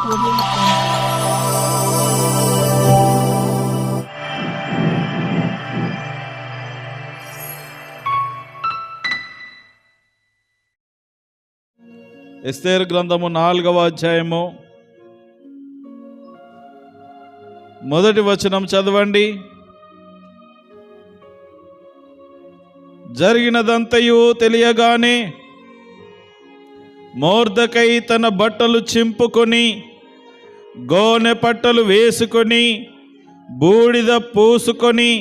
ఎస్తేరు గ్రంథము 4వ అధ్యాయము 1వ వచనం చదవండి. జరిగినదంతయు తెలియగానే మొర్దెకై తన బట్టలు చింపుకొని గోనె పట్టలు వేసుకొని బూడిద పూసుకొని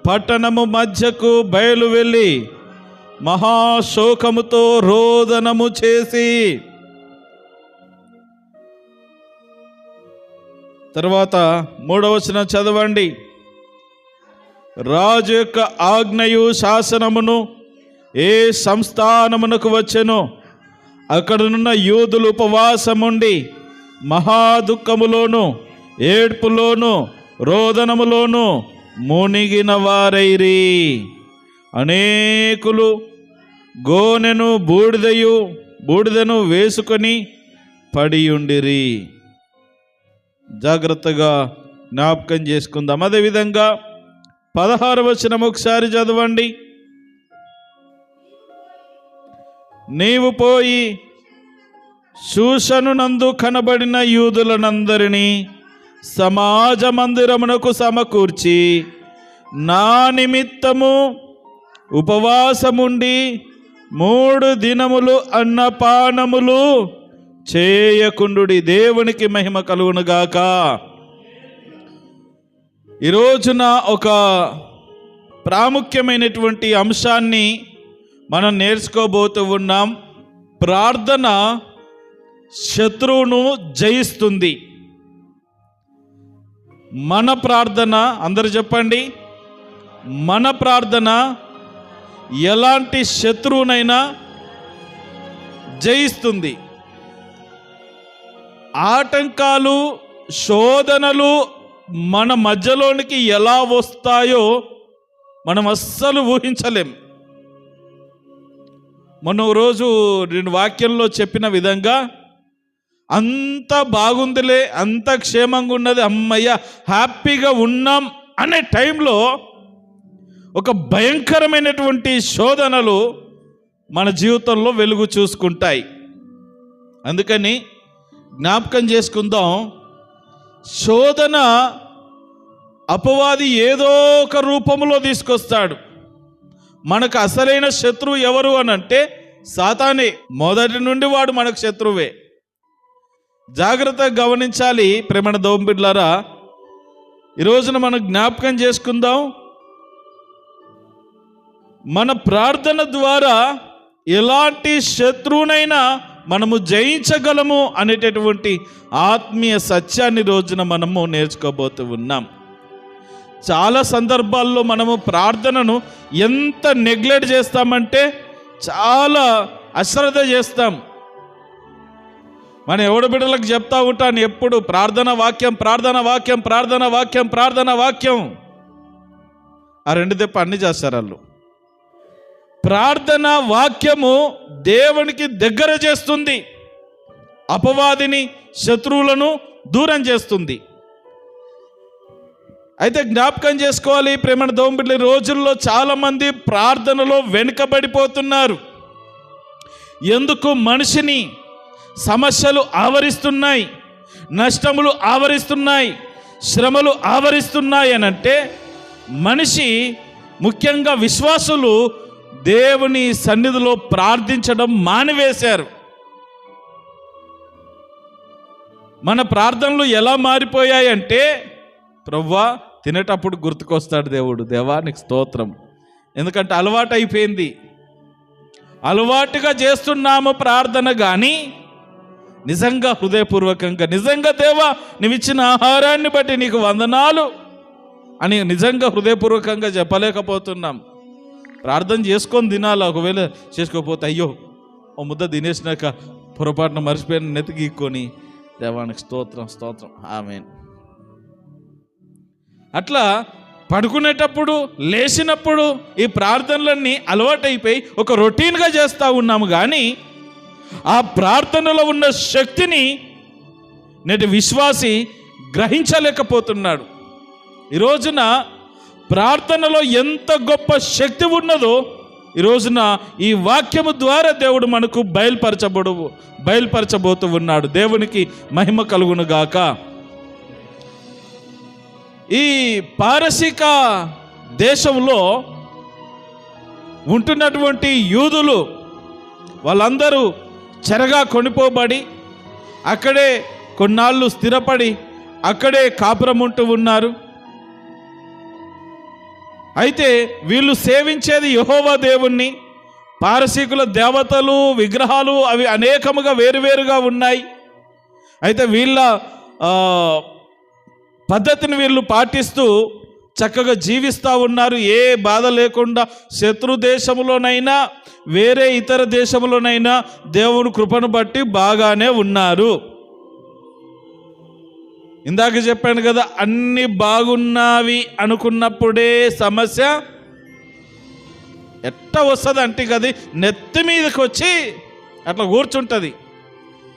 పట్టణము మధ్యకు బయలు వెళ్ళి మహాశోకముతో రోదనము చేసి, తర్వాత 3వ వచనం చదవండి. రాజు యొక్క ఆజ్ఞయు శాసనమును ఏ సంస్థానమునకు వచ్చెనో అక్కడనున్న యూదులు ఉపవాసముండి మహాదుఃఖములోను ఏడ్పులోను రోదనములోను మునిగిన వారైరి. అనేకులు గోనెను బూడిదను వేసుకొని పడియుండిరి. జాగ్రత్తగా జ్ఞాపకం చేసుకుందాం. అదేవిధంగా 16వ వచనం ఒకసారి చదవండి. నీవు పోయి షూషనునందు కనబడిన యూదులనందరినీ సమాజ మందిరమునకు సమకూర్చి నా నిమిత్తము ఉపవాసముండి 3 దినములు అన్నపానములు చేయకుండుడి. దేవునికి మహిమ కలుగునుగాక. ఈరోజున ఒక ప్రాముఖ్యమైనటువంటి అంశాన్ని మనం నేర్చుకోబోతూ ఉన్నాం. ప్రార్థన శత్రువును జయిస్తుంది. మన ప్రార్థన, అందరూ చెప్పండి, మన ప్రార్థన ఎలాంటి శత్రువునైనా జయిస్తుంది. ఆటంకాలు, శోధనలు మన మధ్యలోనికి ఎలా వస్తాయో మనం అస్సలు ఊహించలేం. మొన్న రోజు నేను వాక్యంలో చెప్పిన విధంగా అంత బాగుందిలే, అంత క్షేమంగా ఉన్నది, అమ్మయ్య హ్యాపీగా ఉన్నాం అనే టైంలో ఒక భయంకరమైనటువంటి శోధనలు మన జీవితంలో వెలుగు చూసుకుంటాయి. అందుకని జ్ఞాపకం చేసుకుందాం, శోధన అపవాది ఏదో ఒక రూపంలో తీసుకొస్తాడు. మనకు అసలైన శత్రువు ఎవరు అని అంటే సాతానే. మొదటి నుండి వాడు మనకు శత్రువే. జాగ్రత్తగా గమనించాలి ప్రేమణ దోంబిడ్లారా. ఈరోజున మనం జ్ఞాపకం చేసుకుందాం, మన ప్రార్థన ద్వారా ఎలాంటి శత్రువునైనా మనము జయించగలము అనేటటువంటి ఆత్మీయ సత్యాన్ని రోజున మనము నేర్చుకోబోతూ ఉన్నాం. చాలా సందర్భాల్లో మనము ప్రార్థనను ఎంత నెగ్లెక్ట్ చేస్తామంటే చాలా అశ్రద్ధ చేస్తాం. మన ఎవడు బిడ్డలకు చెప్తా ఉంటాను ఎప్పుడు, ప్రార్థన వాక్యం, ప్రార్థన వాక్యం, ప్రార్థన వాక్యం, ప్రార్థన వాక్యం. ఆ 2 దెప్ప అన్ని చేస్తారు వాళ్ళు. ప్రార్థన వాక్యము దేవునికి దగ్గర చేస్తుంది, అపవాదిని, శత్రువులను దూరం చేస్తుంది. అయితే జ్ఞాపకం చేసుకోవాలి ప్రేమణ దోంబిడ్ల, రోజుల్లో చాలామంది ప్రార్థనలో వెనుకబడిపోతున్నారు. ఎందుకు? మనిషిని సమస్యలు ఆవరిస్తున్నాయి, నష్టములు ఆవరిస్తున్నాయి, శ్రమలు ఆవరిస్తున్నాయి అనంటే మనిషి, ముఖ్యంగా విశ్వాసులు దేవుని సన్నిధిలో ప్రార్థించడం మానివేశారు. మన ప్రార్థనలు ఎలా మారిపోయాయంటే, ప్రభువా తినేటప్పుడు గుర్తుకొస్తాడు దేవుడు, దేవా నీకు స్తోత్రం. ఎందుకంటే అలవాటు అయిపోయింది, అలవాటుగా చేస్తున్నాము ప్రార్థన. కానీ నిజంగా హృదయపూర్వకంగా, నిజంగా దేవా నువ్వు ఇచ్చిన ఆహారాన్ని బట్టి నీకు వందనాలు అని నిజంగా హృదయపూర్వకంగా చెప్పలేకపోతున్నాం. ప్రార్థన చేసుకొని తినాలి. ఒకవేళ చేసుకోకపోతే అయ్యో ఓ ముద్ద తినేసినాక పొరపాటున మర్చిపోయిన నెతికిక్కొని దేవానికి స్తోత్రం స్తోత్రం ఆమేన్. అట్లా పడుకునేటప్పుడు, లేచినప్పుడు ఈ ప్రార్థనలన్నీ అలవాటైపోయి ఒక రొటీన్గా చేస్తూ ఉన్నాము. కానీ ఆ ప్రార్థనలో ఉన్న శక్తిని నేటి విశ్వాసి గ్రహించలేకపోతున్నాడు. ఈ రోజున ప్రార్థనలో ఎంత గొప్ప శక్తి ఉన్నదో ఈ రోజున ఈ వాక్యము ద్వారా దేవుడు మనకు బయలుపరచబోతూ ఉన్నాడు. దేవునికి మహిమ కలుగును గాక. ఈ పారసీక దేశంలో ఉంటున్నటువంటి యూదులు వాళ్ళందరూ చెరగా కొనిపోబడి అక్కడే కొన్నాళ్ళు స్థిరపడి అక్కడే కాపురం ఉంటూ ఉన్నారు. అయితే వీళ్ళు సేవించేది యెహోవా దేవుణ్ణి. పారసీకుల దేవతలు విగ్రహాలు అవి అనేకముగా వేరువేరుగా ఉన్నాయి. అయితే వీళ్ళ పద్ధతిని వీళ్ళు పాటిస్తూ చక్కగా జీవిస్తూ ఉన్నారు. ఏ బాధ లేకుండా శత్రు దేశంలోనైనా వేరే ఇతర దేశంలోనైనా దేవుని కృపను బట్టి బాగానే ఉన్నారు. ఇందాక చెప్పాను కదా, అన్ని బాగున్నావి అనుకున్నప్పుడే సమస్య ఎట్లా వస్తుంది అంటే కది నెత్తి మీదకి వచ్చి అట్లా కూర్చుంటుంది.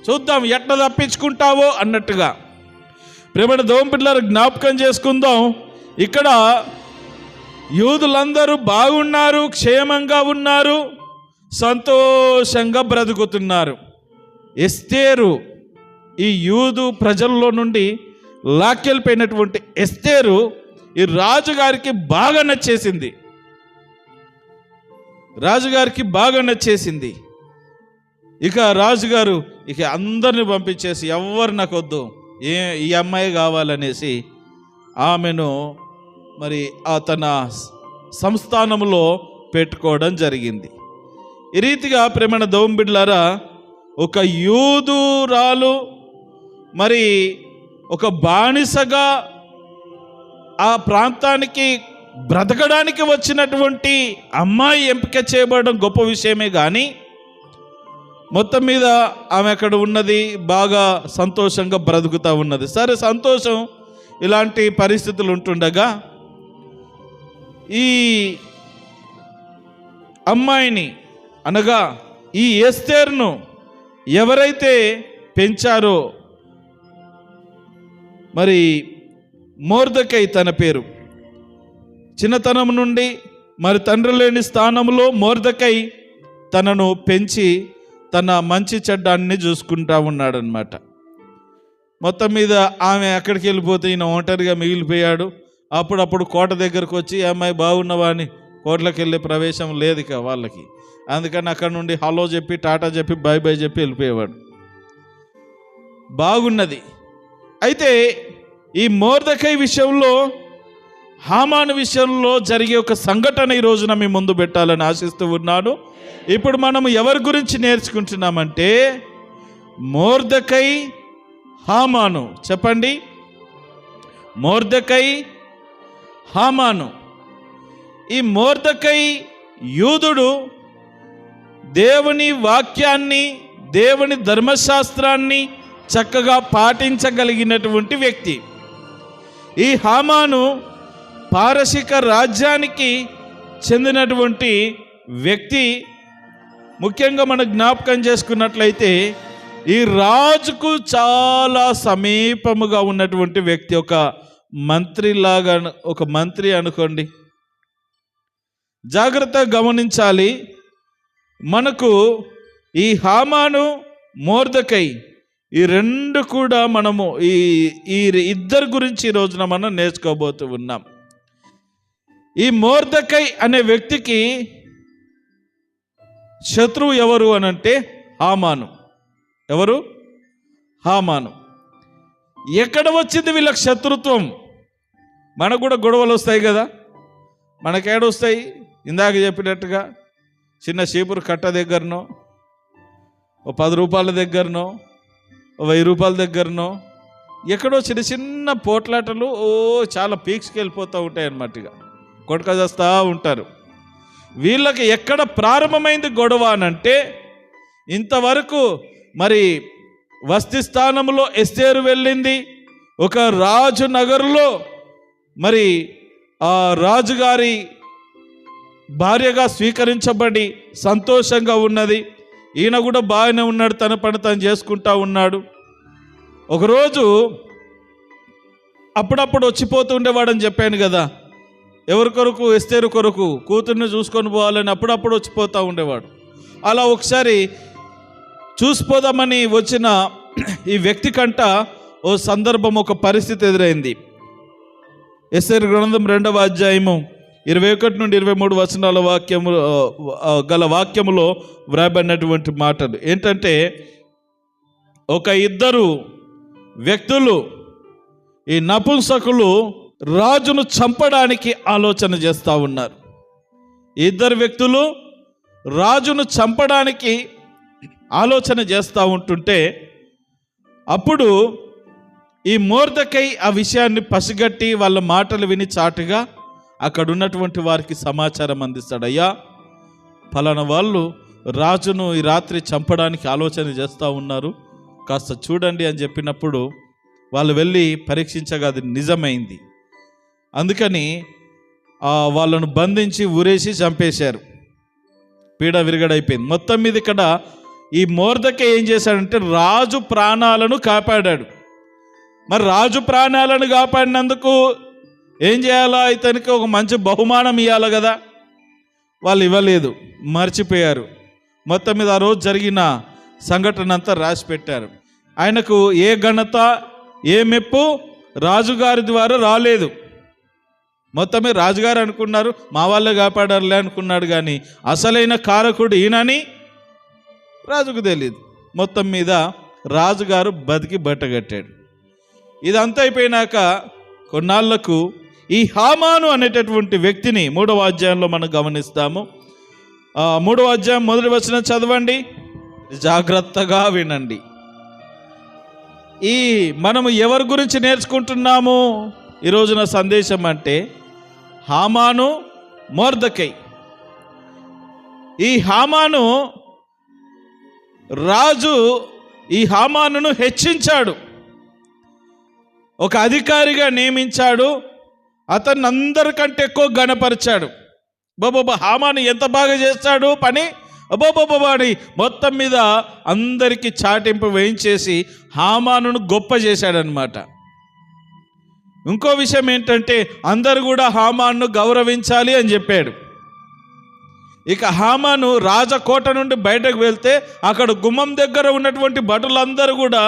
చూద్దాం ఎట్లా తప్పించుకుంటావో అన్నట్టుగా. ప్రియమైన దేవుని బిడ్డలారా, జ్ఞాపకం చేసుకుందాం. ఇక్కడ యూదులందరూ బాగున్నారు, క్షేమంగా ఉన్నారు, సంతోషంగా బ్రతుకుతున్నారు. ఎస్తేరు ఈ యూదు ప్రజల్లో నుండి లాక్కెళ్ళిపోయినటువంటి ఎస్తేరు ఈ రాజుగారికి బాగా నచ్చేసింది. రాజుగారికి బాగా నచ్చేసింది. ఇక రాజుగారు ఇక అందరిని పంపించేసి ఎవరు నాకు వద్దు, ఈ అమ్మాయి కావాలనేసి ఆమెను మరి తన సంస్థానంలో పెట్టుకోవడం జరిగింది. ఈ రీతిగా ప్రేమైన దేవుని బిడ్డలారా, ఒక యూదురాలు మరి ఒక బానిసగా ఆ ప్రాంతానికి బ్రతకడానికి వచ్చినటువంటి అమ్మాయి ఎంపిక చేయబడడం గొప్ప విషయమే. కానీ మొత్తం మీద ఆమె అక్కడ ఉన్నది బాగా సంతోషంగా బ్రతుకుతూ ఉన్నది. సరే, సంతోషం. ఇలాంటి పరిస్థితులు ఉంటుండగా ఈ అమ్మాయిని అనగా ఈ ఎస్తేరును ఎవరైతే పెంచారో, మరి మొర్దెకై తన పేరు, చిన్నతనం నుండి మరి తండ్రి లేని స్థానంలో మొర్దెకై తనను పెంచి తన మంచి చెడ్డాన్ని చూసుకుంటా ఉన్నాడనమాట. మొత్తం మీద ఆమె అక్కడికి వెళ్ళిపోతే ఈయన ఒంటరిగా మిగిలిపోయాడు. అప్పుడప్పుడు కోట దగ్గరకు వచ్చి అమ్మాయి బాగున్నవా అని, కోటలోకి వెళ్ళే ప్రవేశం లేదు ఇక వాళ్ళకి. అందుకని అక్కడ నుండి హలో చెప్పి టాటా చెప్పి బై బై చెప్పి వెళ్ళిపోయేవాడు. బాగున్నది. అయితే ఈ మొర్దెకై విషయంలో, హామాను విషయంలో జరిగే ఒక సంఘటన ఈ రోజున మీ ముందు పెట్టాలని ఆశిస్తూ ఉన్నాను. ఇప్పుడు మనం ఎవరి గురించి నేర్చుకుంటున్నామంటే మొర్దెకై, హామాను. చెప్పండి, మొర్దెకై, హామాను. ఈ మొర్దెకై యూదుడు దేవుని వాక్యాన్ని, దేవుని ధర్మశాస్త్రాన్ని చక్కగా పాటించగలిగినటువంటి వ్యక్తి. ఈ హామాను పారసీక రాజ్యానికి చెందినటువంటి వ్యక్తి. ముఖ్యంగా మనం జ్ఞాపకం చేసుకున్నట్లయితే ఈ రాజుకు చాలా సమీపముగా ఉన్నటువంటి వ్యక్తి. ఒక మంత్రిలాగా, ఒక మంత్రి అనుకోండి. జాగ్రత్తగా గమనించాలి. మనకు ఈ హామాను, మొర్దెకై ఈ రెండు కూడా మనము ఈ ఇద్దరు గురించి ఈ రోజున మనం నేర్చుకోబోతూ ఉన్నాం. ఈ మొర్దెకై అనే వ్యక్తికి శత్రువు ఎవరు అనంటే హామాను. ఎవరు? హామాను. ఎక్కడ వచ్చింది వీళ్ళకి శత్రుత్వం? మనకు కూడా గొడవలు వస్తాయి కదా. మనకేడొస్తాయి? ఇందాక చెప్పినట్టుగా చిన్న చీపురు కట్ట దగ్గరనో, ఓ 10 రూపాయల దగ్గరనో, 1000 రూపాయల దగ్గరనో ఎక్కడో చిన్న చిన్న పోట్లాటలు చాలా పీక్స్కి వెళ్ళిపోతూ ఉంటాయి అన్నమాట. ఇక కొట్టుకొస్తా ఉంటారు. వీళ్ళకి ఎక్కడ ప్రారంభమైంది గొడవ అనంటే, ఇంతవరకు మరి వస్తి స్థానంలో ఎస్తేరు వెళ్ళింది. ఒక రాజు నగరులో మరి ఆ రాజుగారి భార్యగా స్వీకరించబడి సంతోషంగా ఉన్నది. ఈయన కూడా బాగానే ఉన్నాడు, తన పని తను చేసుకుంటా ఉన్నాడు. ఒకరోజు అప్పుడప్పుడు వచ్చిపోతూ ఉండేవాడని చెప్పాను కదా. ఎవరి కొరకు? ఎస్తేరు కొరకు కూతుర్ని చూసుకొని పోవాలని అప్పుడప్పుడు వచ్చిపోతూ ఉండేవాడు. అలా ఒకసారి చూసిపోదామని వచ్చిన ఈ వ్యక్తి కంట ఓ సందర్భం, ఒక పరిస్థితి ఎదురైంది. ఎస్తేరు గ్రంథం 2వ అధ్యాయము 21 నుండి 23 వచనాల వాక్యములో వ్రాయబడినటువంటి మాటలు ఏంటంటే, ఒక ఇద్దరు వ్యక్తులు, ఈ నపుంసకులు రాజును చంపడానికి ఆలోచన చేస్తూ ఉన్నారు. ఇద్దరు వ్యక్తులు రాజును చంపడానికి ఆలోచన చేస్తూ ఉంటుంటే, అప్పుడు ఈ మొర్దెకై ఆ విషయాన్ని పసిగట్టి వాళ్ళ మాటలు విని చాటుగా అక్కడ ఉన్నటువంటి వారికి సమాచారం అందిస్తాడు. అయ్యా, ఫలానా వాళ్ళు రాజును ఈ రాత్రి చంపడానికి ఆలోచన చేస్తూ ఉన్నారు, కాస్త చూడండి అని చెప్పినప్పుడు వాళ్ళు వెళ్ళి పరీక్షించగా అది నిజమైంది. అందుకని వాళ్ళను బంధించి ఊరేసి చంపేశారు. పీడ విరగడైపోయింది. మొత్తం మీద ఇక్కడ ఈ మొర్దెకై ఏం చేశాడంటే రాజు ప్రాణాలను కాపాడాడు. మరి రాజు ప్రాణాలను కాపాడినందుకు ఏం చేయాలా? ఇతనికి ఒక మంచి బహుమానం ఇవ్వాలి కదా. వాళ్ళు ఇవ్వలేదు, మర్చిపోయారు. మొత్తం మీద ఆ రోజు జరిగిన సంఘటన అంతా రాసి పెట్టారు. ఆయనకు ఏ ఘనత, ఏ మెప్పు రాజుగారి ద్వారా రాలేదు. మొత్తమే రాజుగారు అనుకున్నారు, మా వాళ్ళే కాపాడారులే అనుకున్నాడు, కానీ అసలైన కారకుడు ఈయనని రాజుకు తెలియదు. మొత్తం మీద రాజుగారు బతికి బట్టగట్టాడు. ఇదంతా అయిపోయినాక కొన్నాళ్లకు ఈ హామాను అనేటటువంటి వ్యక్తిని 3వ అధ్యాయంలో మనం గమనిస్తాము. 3వ అధ్యాయం 1వ వచనం చదవండి, జాగ్రత్తగా వినండి. ఈ మనము ఎవరి గురించి నేర్చుకుంటున్నాము ఈ రోజున సందేశం అంటే హామాను, మొర్దెకై. ఈ హామాను రాజు ఈ హామానును హెచ్చించాడు, ఒక అధికారిగా నియమించాడు, అతన్ని అందరికంటే ఎక్కువ ఘనపరిచాడు. బాబా హామాను ఎంత బాగా చేస్తాడు పని, అబ్బోబాబా మొత్తం మీద అందరికీ చాటింపు వేయించేసి హామానును గొప్ప చేశాడనమాట. ఇంకో విషయం ఏంటంటే అందరూ కూడా హామాను గౌరవించాలి అని చెప్పాడు. ఇక హామాను రాజకోట నుండి బయటకు వెళ్తే అక్కడ గుమ్మం దగ్గర ఉన్నటువంటి భటులందరూ కూడా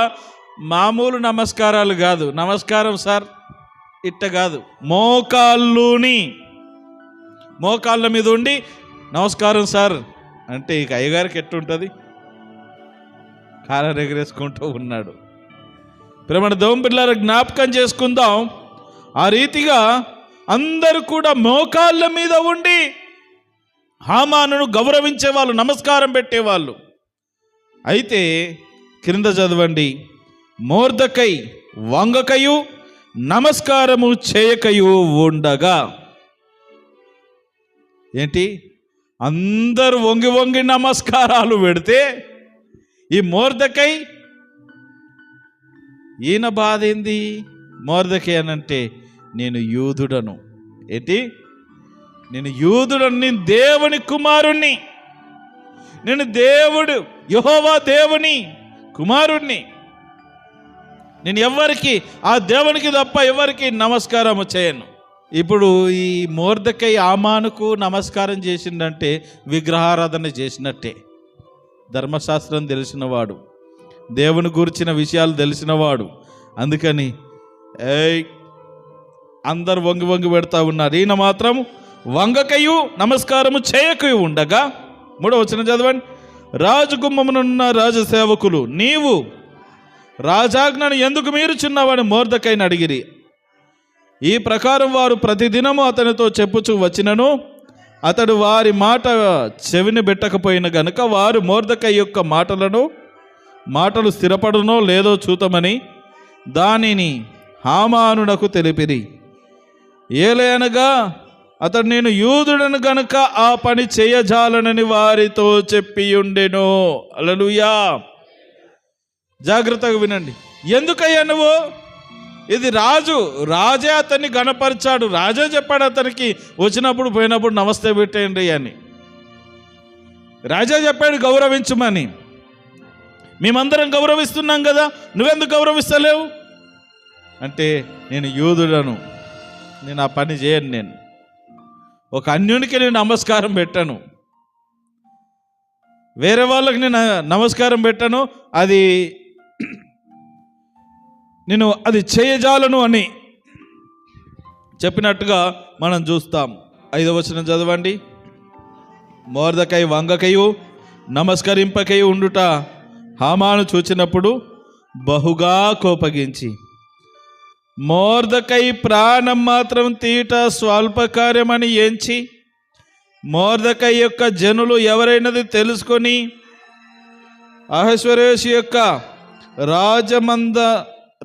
మామూలు నమస్కారాలు కాదు, నమస్కారం సార్ ఇట్ట కాదు, మోకాళ్ళ మీద ఉండి నమస్కారం సార్ అంటే ఇక అయ్యగారికి ఎట్టుంటుంది? కాలర్ ఎగరేసుకుంటూ ఉన్నాడు. ప్రేమ దేవుని బిడ్డలారా, జ్ఞాపకం చేసుకుందాం. ఆ రీతిగా అందరూ కూడా మోకాళ్ళ మీద ఉండి హామానును గౌరవించేవాళ్ళు, నమస్కారం పెట్టేవాళ్ళు. అయితే క్రింద చదవండి, మొర్దెకై వంగకయు నమస్కారము చేయకయు ఉండగా. ఏంటి? అందరూ వంగి వంగి నమస్కారాలు పెడితే ఈ మొర్దెకై, ఈయన బాధ ఏంది? మొర్దెకై అనంటే నేను యూదుడను. ఏంటి? నేను యూదుడను, నేను దేవుని కుమారుణ్ణి, నేను దేవుడు యెహోవా దేవుని కుమారుణ్ణి, నేను ఎవరికి, ఆ దేవునికి తప్ప ఎవరికి నమస్కారం చేయను. ఇప్పుడు ఈ మొర్దెకై హామానుకు నమస్కారం చేసిందంటే విగ్రహారాధన చేసినట్టే. ధర్మశాస్త్రం తెలిసినవాడు, దేవుని గురించిన విషయాలు తెలిసినవాడు. అందుకని అందరు వంగి వంగి పెడతా ఉన్నారు, ఈయన మాత్రం వంగకయు నమస్కారము చేయకయు ఉండగా. 3వ వచనం చదవండి, రాజగుమ్మమునున్న రాజసేవకులు నీవు రాజాజ్ఞను ఎందుకు మీరుచున్నావని మొర్దెకైని అడిగిరి. ఈ ప్రకారం వారు ప్రతిదినము అతనితో చెప్పుచూ వచ్చినను అతడు వారి మాట చెవిని పెట్టకపోయిన గనుక వారు మొర్దెకై యొక్క మాటలు స్థిరపడునో లేదో చూతమని దానిని హామానునకు తెలిపిరి. ఏలయనగా అతడు నేను యూదుడను గనుక ఆ పని చేయజాలనని వారితో చెప్పియుండెను. హల్లెలూయా. జాగ్రత్తగా వినండి. ఎందుకయ్యా నువ్వు? ఇది రాజే అతన్ని గణపరిచాడు, రాజే చెప్పాడు అతనికి వచ్చినప్పుడు పోయినప్పుడు నమస్తే పెట్టేయండి అని. రాజా చెప్పాడు గౌరవించమని. మేమందరం గౌరవిస్తున్నాం కదా, నువ్వెందుకు గౌరవిస్తలేవు అంటే, నేను యూదుడను, నేను ఆ పని చేయను, నేను ఒక అన్యునికి నేను నమస్కారం పెట్టాను, వేరే వాళ్ళకి నేను నమస్కారం పెట్టాను, నేను అది చేయజాలను అని చెప్పినట్టుగా మనం చూస్తాం. 5వ వచనం చదవండి. మొర్దెకై వంగకయు నమస్కరింపకయు ఉండుట హామాను చూచినప్పుడు బహుగా కోపగించి, మొర్దెకై ప్రాణం మాత్రం తీట స్వల్పకార్యమని ఎంచి, మొర్దెకై యొక్క జనులు ఎవరైనది తెలుసుకొని అహశ్వేరోషు యొక్క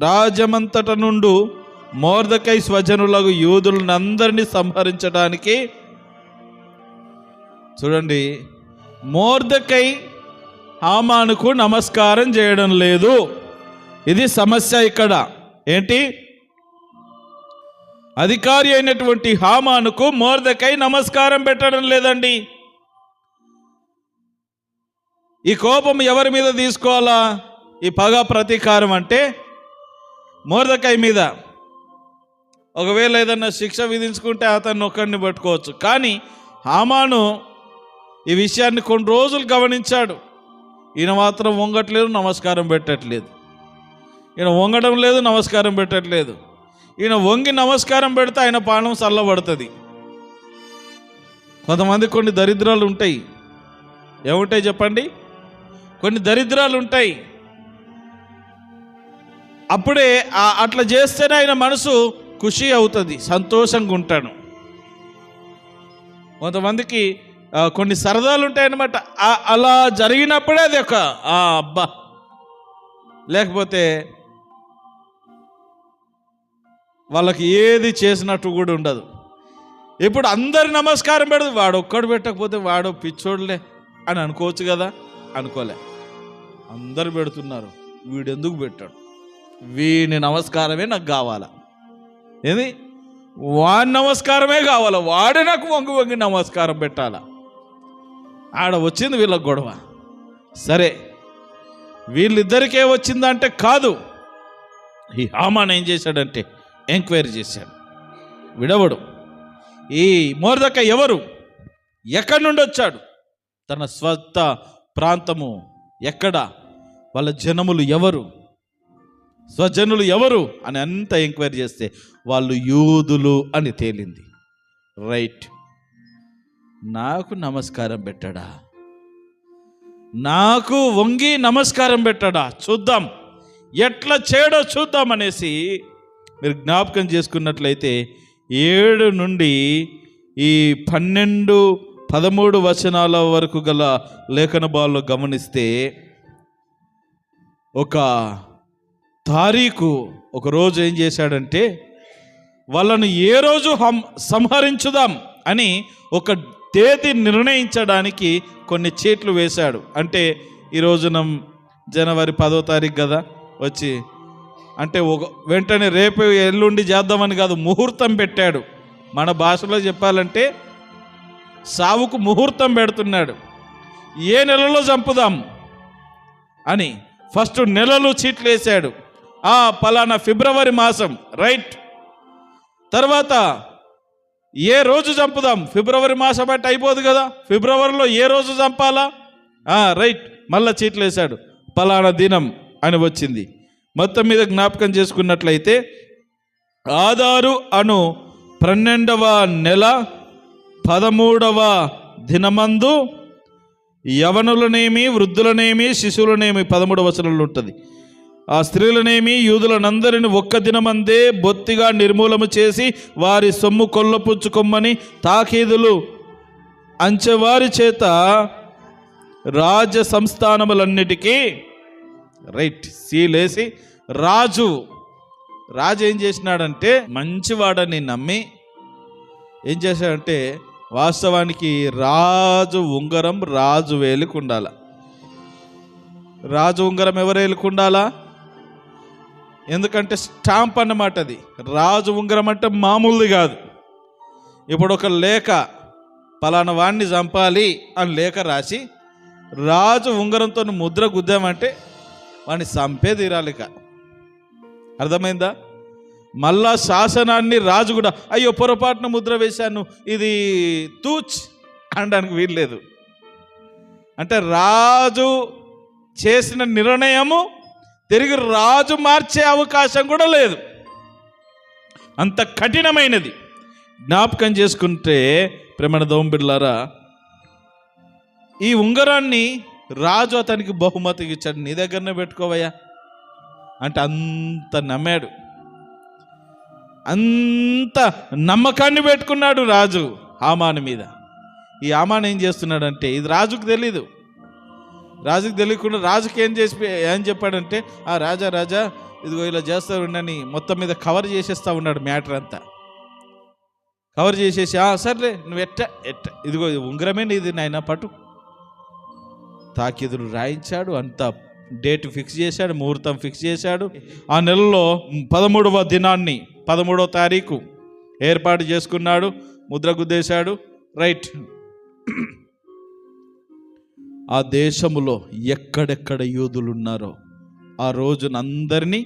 రాజమంతట నుండు మొర్దెకై స్వజనులకు యూదులందరినీ సంహరించడానికి, చూడండి, మొర్దెకై హామానుకు నమస్కారం చేయడం లేదు. ఇది సమస్య ఇక్కడ. ఏంటి? అధికారి అయినటువంటి హామానుకు మొర్దెకై నమస్కారం పెట్టడం లేదండి. ఈ కోపం ఎవరి మీద తీసుకోవాలా? ఈ పగ ప్రతీకారం అంటే మొర్దెకై మీద. ఒకవేళ ఏదన్నా శిక్ష విధించుకుంటే అతన్ని ఒక్కడిని పట్టుకోవచ్చు. కానీ హామాను ఈ విషయాన్ని కొన్ని రోజులు గమనించాడు. ఈయన మాత్రం వంగట్లేదు, నమస్కారం పెట్టట్లేదు. ఈయన వంగడం లేదు, నమస్కారం పెట్టట్లేదు. ఈయన వంగి నమస్కారం పెడితే ఆయన పానం చల్లబడుతుంది. కొంతమంది కొన్ని దరిద్రాలు ఉంటాయి. ఏముంటాయి చెప్పండి? కొన్ని దరిద్రాలు ఉంటాయి. అప్పుడే అట్లా చేస్తేనే ఆయన మనసు ఖుషి అవుతుంది, సంతోషంగా ఉంటాడు. కొంతమందికి కొన్ని సరదాలు ఉంటాయన్నమాట. అలా జరిగినప్పుడే అది ఒక అబ్బా, లేకపోతే వాళ్ళకి ఏది చేసినట్టు కూడా ఉండదు. ఇప్పుడు అందరు నమస్కారం పెడదు, వాడు ఒక్కడు పెట్టకపోతే వాడు పిచ్చోడులే అని అనుకోవచ్చు కదా. అనుకోలే, అందరు పెడుతున్నారు, వీడెందుకు పెట్టాడు, వీని నమస్కారమే నాకు కావాలా, ఏది వాడి నమస్కారమే కావాలా, వాడే నాకు వంగి వంగి నమస్కారం పెట్టాలా. ఆడ వచ్చింది వీళ్ళకి గొడవ. సరే, వీళ్ళిద్దరికే వచ్చిందంటే కాదు. ఈ హామాన్ ఏం చేశాడంటే ఎంక్వైరీ చేశాడు. విడవడు. ఈ మొర్దెకై ఎవరు, ఎక్కడి నుండి వచ్చాడు, తన స్వంత ప్రాంతము ఎక్కడ, వాళ్ళ జనములు ఎవరు, స్వజనులు ఎవరు అని అంతా ఎంక్వైరీ చేస్తే వాళ్ళు యూదులు అని తేలింది. రైట్, నాకు నమస్కారం పెట్టాడా, నాకు వంగి నమస్కారం పెట్టాడా, చూద్దాం, ఎట్లా చేయడో చూద్దాం అనేసి మీరు జ్ఞాపకం చేసుకున్నట్లయితే 7 నుండి ఈ 12, 13 వచనాల వరకు గల లేఖన భాగాల్లో గమనిస్తే ఒక తారీఖు, ఒక రోజు ఏం చేశాడంటే వాళ్ళను ఏ రోజు సంహరించుదాం అని ఒక తేదీ నిర్ణయించడానికి కొన్ని చీట్లు వేశాడు. అంటే ఈ రోజున జనవరి 10వ తారీఖు కదా వచ్చి, అంటే వెంటనే రేపు ఎల్లుండి చేద్దామని కాదు, ముహూర్తం పెట్టాడు. మన భాషలో చెప్పాలంటే సావుకు ముహూర్తం పెడుతున్నాడు. ఏ నెలలో చంపుదాం అని ఫస్ట్ నెలలు చీట్లు వేశాడు. పలానా ఫిబ్రవరి మాసం, రైట్. తర్వాత ఏ రోజు చంపుదాం, ఫిబ్రవరి మాసం బట్టి అయిపోదు కదా, ఫిబ్రవరిలో ఏ రోజు చంపాలా, రైట్. మళ్ళా చీట్లు వేశాడు, పలానా దినం అని వచ్చింది. మొత్తం మీద జ్ఞాపకం చేసుకున్నట్లయితే ఆదారు అను 12వ నెల 13వ దినమందు యవనులనేమి, వృద్ధులనేమి, శిశువులనేమి 13వ వచనంలో ఉంటుంది. ఆ స్త్రీలనేమి యూదులనందరిని ఒక్క దినమందే బొత్తిగా నిర్మూలము చేసి వారి సొమ్ము కొల్లపుచ్చుకొమ్మని తాకీదులు అంచెవారి చేత రాజ సంస్థానములన్నిటికీ, రైట్, సీలేసి రాజు ఏం చేసినాడంటే మంచివాడని నమ్మి ఏం చేశాడంటే, వాస్తవానికి రాజు ఉంగరం రాజు వేలికి ఉండాల. రాజు ఉంగరం ఎవరు వేలికి ఉండాలా? ఎందుకంటే స్టాంప్ అన్నమాట అది. రాజు ఉంగరం అంటే మామూలుది కాదు. ఇప్పుడు ఒక లేఖ, పలానా వాడిని చంపాలి అని లేఖ రాసి రాజు ఉంగరంతో ముద్ర గుద్దామంటే వాడిని చంపే తీరాలిక. అర్థమైందా? మళ్ళా శాసనాన్ని రాజు కూడా అయ్యో పొరపాటున ముద్ర వేశాను, ఇది తూచ్ అనడానికి వీల్లేదు. అంటే రాజు చేసిన నిర్ణయము తిరిగి రాజు మార్చే అవకాశం కూడా లేదు, అంత కఠినమైనది. జ్ఞాపకం చేసుకుంటే ప్రేమణ దోంబిడ్లారా, ఈ ఉంగరాన్ని రాజు అతనికి బహుమతికి ఇచ్చాడు, నీ దగ్గరనే పెట్టుకోవయ్యా అంటే అంత నమ్మాడు, అంత నమ్మకాన్ని పెట్టుకున్నాడు రాజు హామాను మీద. ఈ హామాను ఏం చేస్తున్నాడంటే, ఇది రాజుకు తెలీదు. రాజుకు తెలియకుండా రాజుకి ఏం చెప్పాడంటే, ఆ రాజా ఇదిగో ఇలా చేస్తూ ఉండని మొత్తం మీద కవర్ చేసేస్తూ ఉన్నాడు. మ్యాటర్ అంతా కవర్ చేసేసి, సర్లే నువ్వు ఎట్ట ఇదిగో ఉంగరమే నీది నాయన పట్టు. తాకిదులు రాయించాడు, అంతా డేట్ ఫిక్స్ చేశాడు, ముహూర్తం ఫిక్స్ చేశాడు. ఆ నెలలో 13వ దినాన్ని 13వ తారీఖు ఏర్పాటు చేసుకున్నాడు, ముద్ర గుద్దేశాడు. రైట్. ఆ దేశములో ఎక్కడెక్కడ యూదులు ఉన్నారో ఆ రోజున అందరినీ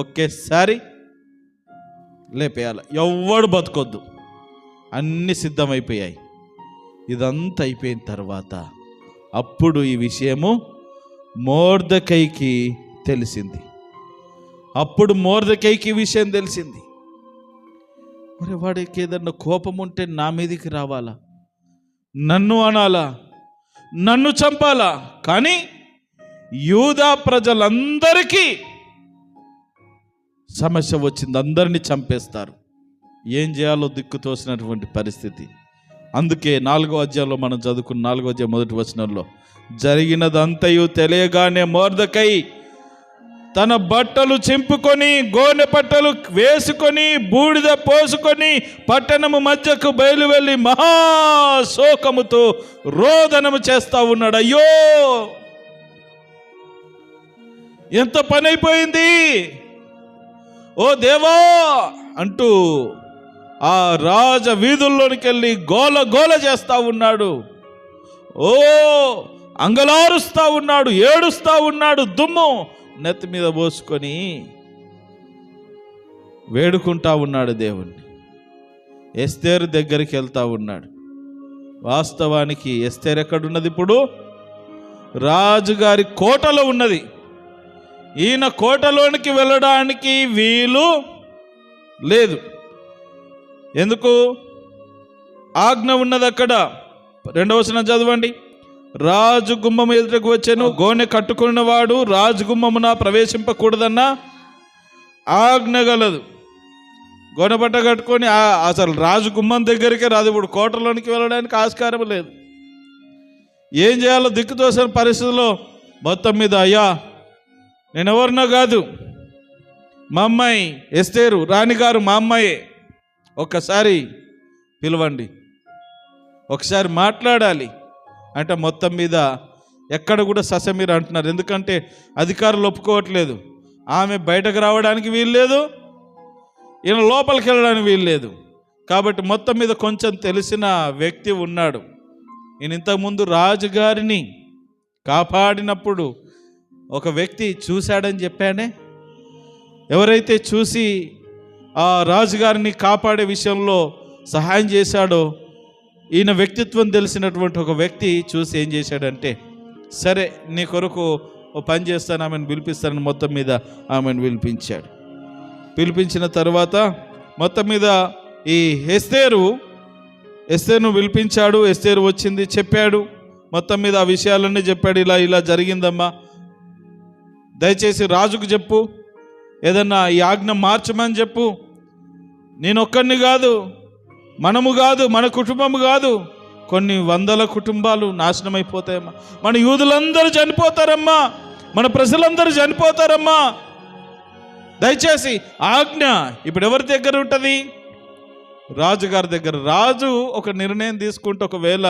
ఒకేసారి లేపేయాలి, ఎవ్వడు బతకొద్దు. అన్నీ సిద్ధమైపోయాయి. ఇదంతా అయిపోయిన తర్వాత అప్పుడు ఈ విషయము మొర్దెకైకి తెలిసింది. అప్పుడు మొర్దెకైకి విషయం తెలిసింది. మరి వాడికి ఏదన్నా కోపం ఉంటే నా మీదికి రావాలా, నన్ను అనాలా, నన్ను చంపాలా, కానీ యూదా ప్రజలందరికీ సమస్య వచ్చింది, అందరినీ చంపేస్తారు. ఏం చేయాలో దిక్కు తోసినటువంటి పరిస్థితి. అందుకే 4వ అధ్యాయంలో మనం చదువుకున్న 4వ అధ్యాయం 1వ వచనంలో, జరిగినదంతయు తెలియగానే మొర్దెకై తన బట్టలు చింపుకొని గోనె పట్టలు వేసుకొని బూడిద పోసుకొని పట్టణము మధ్యకు బయలు వెళ్ళి మహాశోకముతో రోదనము చేస్తా ఉన్నాడు. అయ్యో ఎంత పని అయిపోయింది, ఓ దేవా అంటూ ఆ రాజ వీధుల్లోనికి వెళ్ళి గోల గోల చేస్తా ఉన్నాడు. ఓ అంగలారుస్తా ఉన్నాడు, ఏడుస్తా ఉన్నాడు, దుమ్ము నెత్తి మీద పోసుకొని వేడుకుంటా ఉన్నాడు దేవుణ్ణి. ఎస్తేరు దగ్గరికి వెళ్తా ఉన్నాడు. వాస్తవానికి ఎస్తేరు ఎక్కడున్నది? ఇప్పుడు రాజుగారి కోటలో ఉన్నది. ఈయన కోటలోనికి వెళ్ళడానికి వీలు లేదు. ఎందుకు? ఆజ్ఞ ఉన్నది అక్కడ. 2వ వచనం చదవండి. రాజు గుమ్మము ఎదుటకు వచ్చాను, గోనె కట్టుకున్నవాడు రాజు గుమ్మమున ప్రవేశింపకూడదన్న ఆజ్ఞ గలదు. గోనె బట్ట కట్టుకొని అసలు రాజు గుమ్మం దగ్గరికే రాదు. ఇప్పుడు కోటలోనికి వెళ్ళడానికి ఆస్కారం లేదు. ఏం చేయాలో దిక్కుతోసిన పరిస్థితుల్లో మొత్తం మీద, అయ్యా నేనెవరినో కాదు, మా అమ్మాయి ఎస్తేరు రాణిగారు మా అమ్మాయే, ఒక్కసారి పిలవండి, ఒకసారి మాట్లాడాలి అంటే మొత్తం మీద ఎక్కడ కూడా ససమీర అంటున్నారు. ఎందుకంటే అధికారులు ఒప్పుకోవట్లేదు. ఆమె బయటకు రావడానికి వీల్లేదు, ఈయన లోపలికి వెళ్ళడానికి వీల్లేదు. కాబట్టి మొత్తం మీద కొంచెం తెలిసిన వ్యక్తి ఉన్నాడు. ఈయన ఇంతకుముందు రాజుగారిని కాపాడినప్పుడు ఒక వ్యక్తి చూశాడని చెప్పానే. ఎవరైతే చూసి ఆ రాజుగారిని కాపాడే విషయంలో సహాయం చేశాడో, ఈయన వ్యక్తిత్వం తెలిసినటువంటి ఒక వ్యక్తి చూసి ఏం చేశాడంటే, సరే నీ కొరకు ఓ పని చేస్తాను, ఆమెను పిలిపిస్తానని మొత్తం మీద ఆమెను పిలిపించాడు. పిలిపించిన తర్వాత మొత్తం మీద ఈ ఎస్తేరును పిలిపించాడు. ఎస్తేరు వచ్చింది, చెప్పాడు, మొత్తం మీద ఆ విషయాలన్నీ చెప్పాడు. ఇలా ఇలా జరిగిందమ్మా, దయచేసి రాజుకు చెప్పు, ఏదన్నా ఈ ఆజ్ఞ మార్చమని చెప్పు. నేను ఒక్కడిని కాదు, మనము కాదు, మన కుటుంబము కాదు, కొన్ని వందల కుటుంబాలు నాశనం అయిపోతాయమ్మా, మన యూదులందరూ చనిపోతారమ్మా, మన ప్రజలందరూ చనిపోతారమ్మా, దయచేసి ఆజ్ఞ ఇప్పుడు ఎవరి దగ్గర ఉంటుంది? రాజుగారి దగ్గర. రాజు ఒక నిర్ణయం తీసుకుంటే ఒకవేళ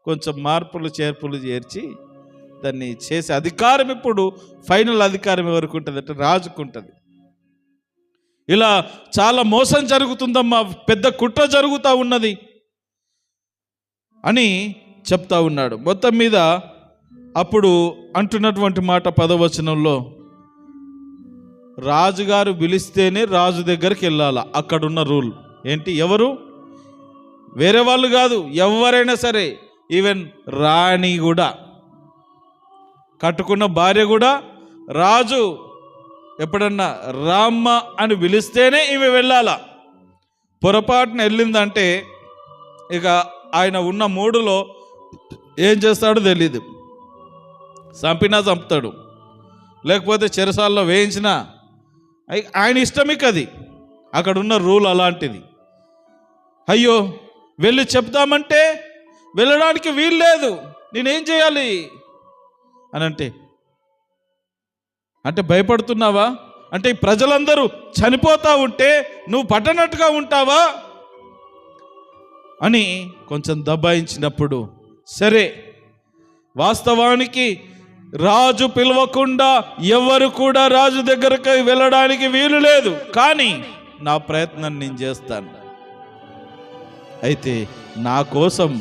కొంచెం మార్పులు చేర్పులు చేర్చి దాన్ని చేసే అధికారం ఇప్పుడు ఫైనల్ అధికారం ఎవరికి ఉంటుంది అంటే రాజుకు ఉంటుంది. ఇలా చాలా మోసం జరుగుతుందమ్మా, పెద్ద కుట్ర జరుగుతూ ఉన్నది అని చెప్తా ఉన్నాడు. మొత్తం మీద అప్పుడు అంటున్నటువంటి మాట 10వ వచనంలో, రాజుగారు పిలిస్తేనే రాజు దగ్గరికి వెళ్ళాల. అక్కడున్న రూల్ ఏంటి? ఎవరు? వేరే వాళ్ళు కాదు, ఎవరైనా సరే, ఈవెన్ రాణి కూడా, కట్టుకున్న భార్య కూడా, రాజు ఎప్పుడన్నా రామ్మ అని పిలిస్తేనే ఈమె వెళ్ళాలా. పొరపాటున వెళ్ళిందంటే ఇక ఆయన ఉన్న మూడులో ఏం చేస్తాడో తెలీదు. చంపినా చంపుతాడు, లేకపోతే చెరసాల్లో వేయించినా ఆయన ఇష్టమే కది. అక్కడున్న రూల్ అలాంటిది. అయ్యో వెళ్ళి చెప్తామంటే వెళ్ళడానికి వీలు లేదు, నేనేం చేయాలి అని అంటే భయపడుతున్నావా? అంటే ఈ ప్రజలందరూ చనిపోతా ఉంటే నువ్వు పట్టనట్టుగా ఉంటావా అని కొంచెం దబాయించినప్పుడు, సరే వాస్తవానికి రాజు పిలవకుండా ఎవరు కూడా రాజు దగ్గరకు వెళ్ళడానికి వీలు లేదు, కానీ నా ప్రయత్నం నేను చేస్తాను. అయితే నా కోసం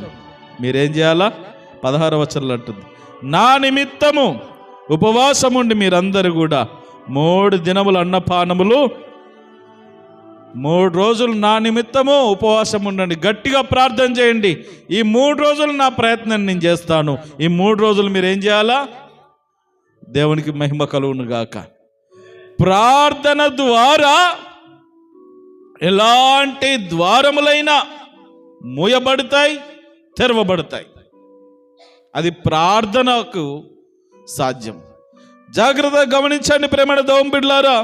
మీరేం చేయాలా? 16వ వచనంలో అంటుంది, నా నిమిత్తము ఉపవాసం ఉండి మీరందరూ కూడా 3 దినములు అన్నపానములు, 3 రోజులు నా నిమిత్తము ఉపవాసం ఉండండి, గట్టిగా ప్రార్థన చేయండి. ఈ 3 రోజులు నా ప్రయత్నం నేను చేస్తాను. ఈ 3 రోజులు మీరు ఏం చేయాలా? దేవునికి మహిమ కలుగును గాక. ప్రార్థన ద్వారా ఎలాంటి ద్వారములైనా మూయబడతాయి, తెరవబడతాయి. అది ప్రార్థనకు సాధ్యం. జాగ్రత్తగా గమనించండి ప్రేమణ దేవుని బిడ్డలారా,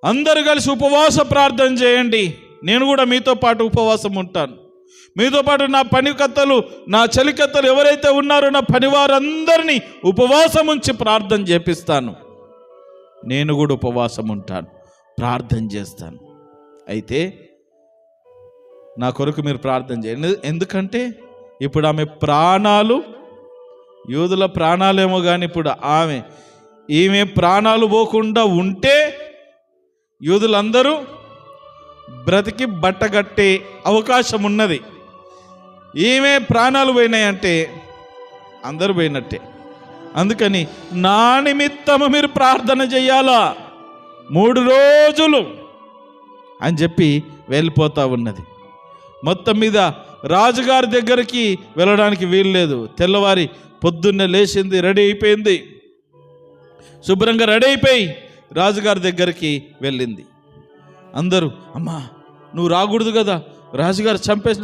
అందరూ కలిసి ఉపవాస ప్రార్థన చేయండి. నేను కూడా మీతో పాటు ఉపవాసం ఉంటాను. మీతో పాటు నా పనికత్తలు, నా చలికత్తలు ఎవరైతే ఉన్నారో నా పనివారందరినీ ఉపవాసం ఉంచి ప్రార్థన చేపిస్తాను. నేను కూడా ఉపవాసం ఉంటాను, ప్రార్థన చేస్తాను. అయితే నా కొరకు మీరు ప్రార్థన చేయండి. ఎందుకంటే ఇప్పుడు ఆమె ప్రాణాలు, యూదుల ప్రాణాలేమో కానీ ఇప్పుడు ఈమె ప్రాణాలు పోకుండా ఉంటే యూదులందరూ బ్రతికి బట్టగట్టే అవకాశం ఉన్నది. ఈమె ప్రాణాలు పోయినాయంటే అందరూ పోయినట్టే. అందుకని నా నిమిత్తము మీరు ప్రార్థన చెయ్యాలా 3 రోజులు అని చెప్పి వెళ్ళిపోతా ఉన్నది. మొత్తం మీద రాజుగారి దగ్గరికి వెళ్ళడానికి వీలు లేదు. తెల్లవారి పొద్దున్నే లేచింది, రెడీ అయిపోయింది, శుభ్రంగా రెడీ అయిపోయి రాజుగారి దగ్గరికి వెళ్ళింది. అందరూ అమ్మా నువ్వు రాకూడదు కదా, రాజుగారు చంపేసి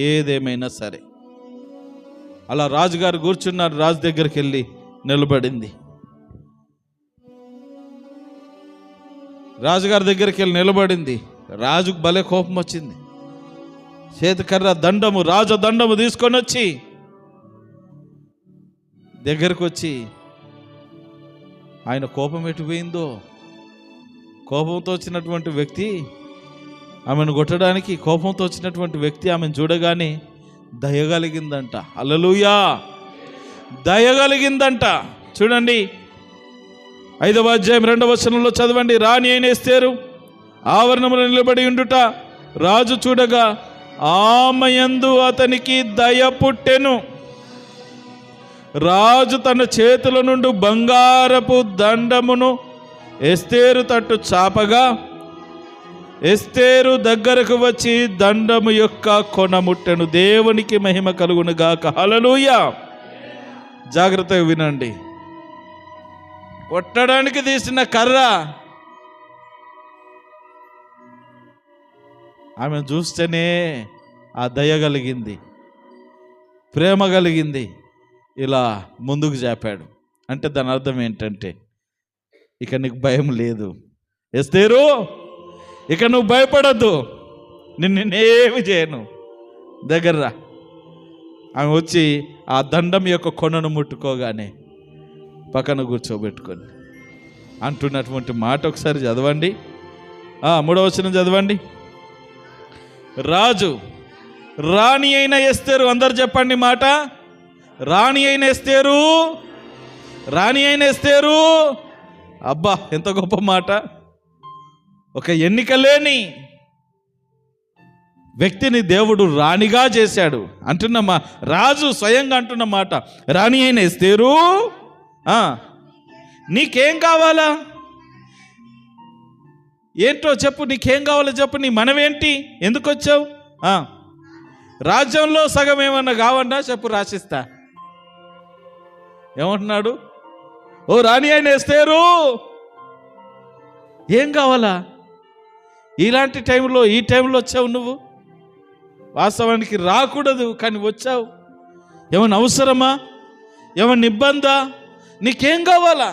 ఏదేమైనా సరే అలా రాజుగారు కూర్చున్నారు. రాజు దగ్గరికి వెళ్ళి నిలబడింది. రాజుగారి దగ్గరికి వెళ్ళి నిలబడింది. రాజుకు భలే కోపం వచ్చింది. చేతికర్ర దండము, రాజదండము తీసుకొని వచ్చి దగ్గరకు వచ్చి, ఆయన కోపం ఎటుపోయిందో, కోపంతో వచ్చినటువంటి వ్యక్తి ఆమెను కొట్టడానికి, కోపంతో వచ్చినటువంటి వ్యక్తి ఆమెను చూడగానే దయగలిగిందంట. హల్లెలూయా, దయగలిగిందంట. చూడండి 5వ అధ్యాయం 2వ వచనంలో చదవండి. రాణి అయిన ఎస్తేరు ఆవరణములో నిలబడి ఉండుట రాజు చూడగా ఆమెయందు అతనికి దయ పుట్టెను. రాజు తన చేతుల నుండి బంగారపు దండమును ఎస్తేరు తట్టు చాపగా ఎస్తేరు దగ్గరకు వచ్చి దండము యొక్క కొన ముట్టెను. దేవునికి మహిమ కలుగును గాక. హల్లెలూయా. జాగ్రత్తగా వినండి. కొట్టడానికి తీసిన కర్ర ఆమె చూస్తేనే ఆ దయ కలిగింది, ప్రేమ కలిగింది. ఇలా ముందుకు చాపాడు. అంటే దాని అర్థం ఏంటంటే ఇక నీకు భయం లేదు ఎస్తేరు, ఇక నువ్వు భయపడద్దు, నేనేమి చేయను, దగ్గర. ఆమె వచ్చి ఆ దండం యొక్క కొనను ముట్టుకోగానే పక్కన కూర్చోబెట్టుకొని అంటున్నటువంటి మాట ఒకసారి చదవండి. 3వ వచనం చదవండి. రాజు రాణి అయిన ఎస్తేరు, అందరు చెప్పండి మాట, రాణి అయిన ఎస్తేరు, రాణి అయిన ఎస్తేరు. అబ్బా ఎంత గొప్ప మాట. ఒక ఎన్నిక లేని వ్యక్తిని దేవుడు రాణిగా చేశాడు అంటున్నమా. రాజు స్వయంగా అంటున్న మాట, రాణి అయిన ఎస్తేరు నీకేం కావాలా? ఏంటో చెప్పు, నీకేం కావాలో చెప్పు. నీ మనవేంటి? ఎందుకు వచ్చావు? రాజ్యంలో సగం ఏమన్నా కావన్నా చెప్పు, రాసిస్తా. ఏమంటున్నాడు? ఓ రాణి అయిన ఎస్తేరు, ఏం కావాలా? ఇలాంటి టైంలో, ఈ టైంలో వచ్చావు నువ్వు. వాస్తవానికి రాకూడదు, కానీ వచ్చావు. ఏమన్నా అవసరమా? ఏమన్నా ఇబ్బందా? నీకేం కావాలా?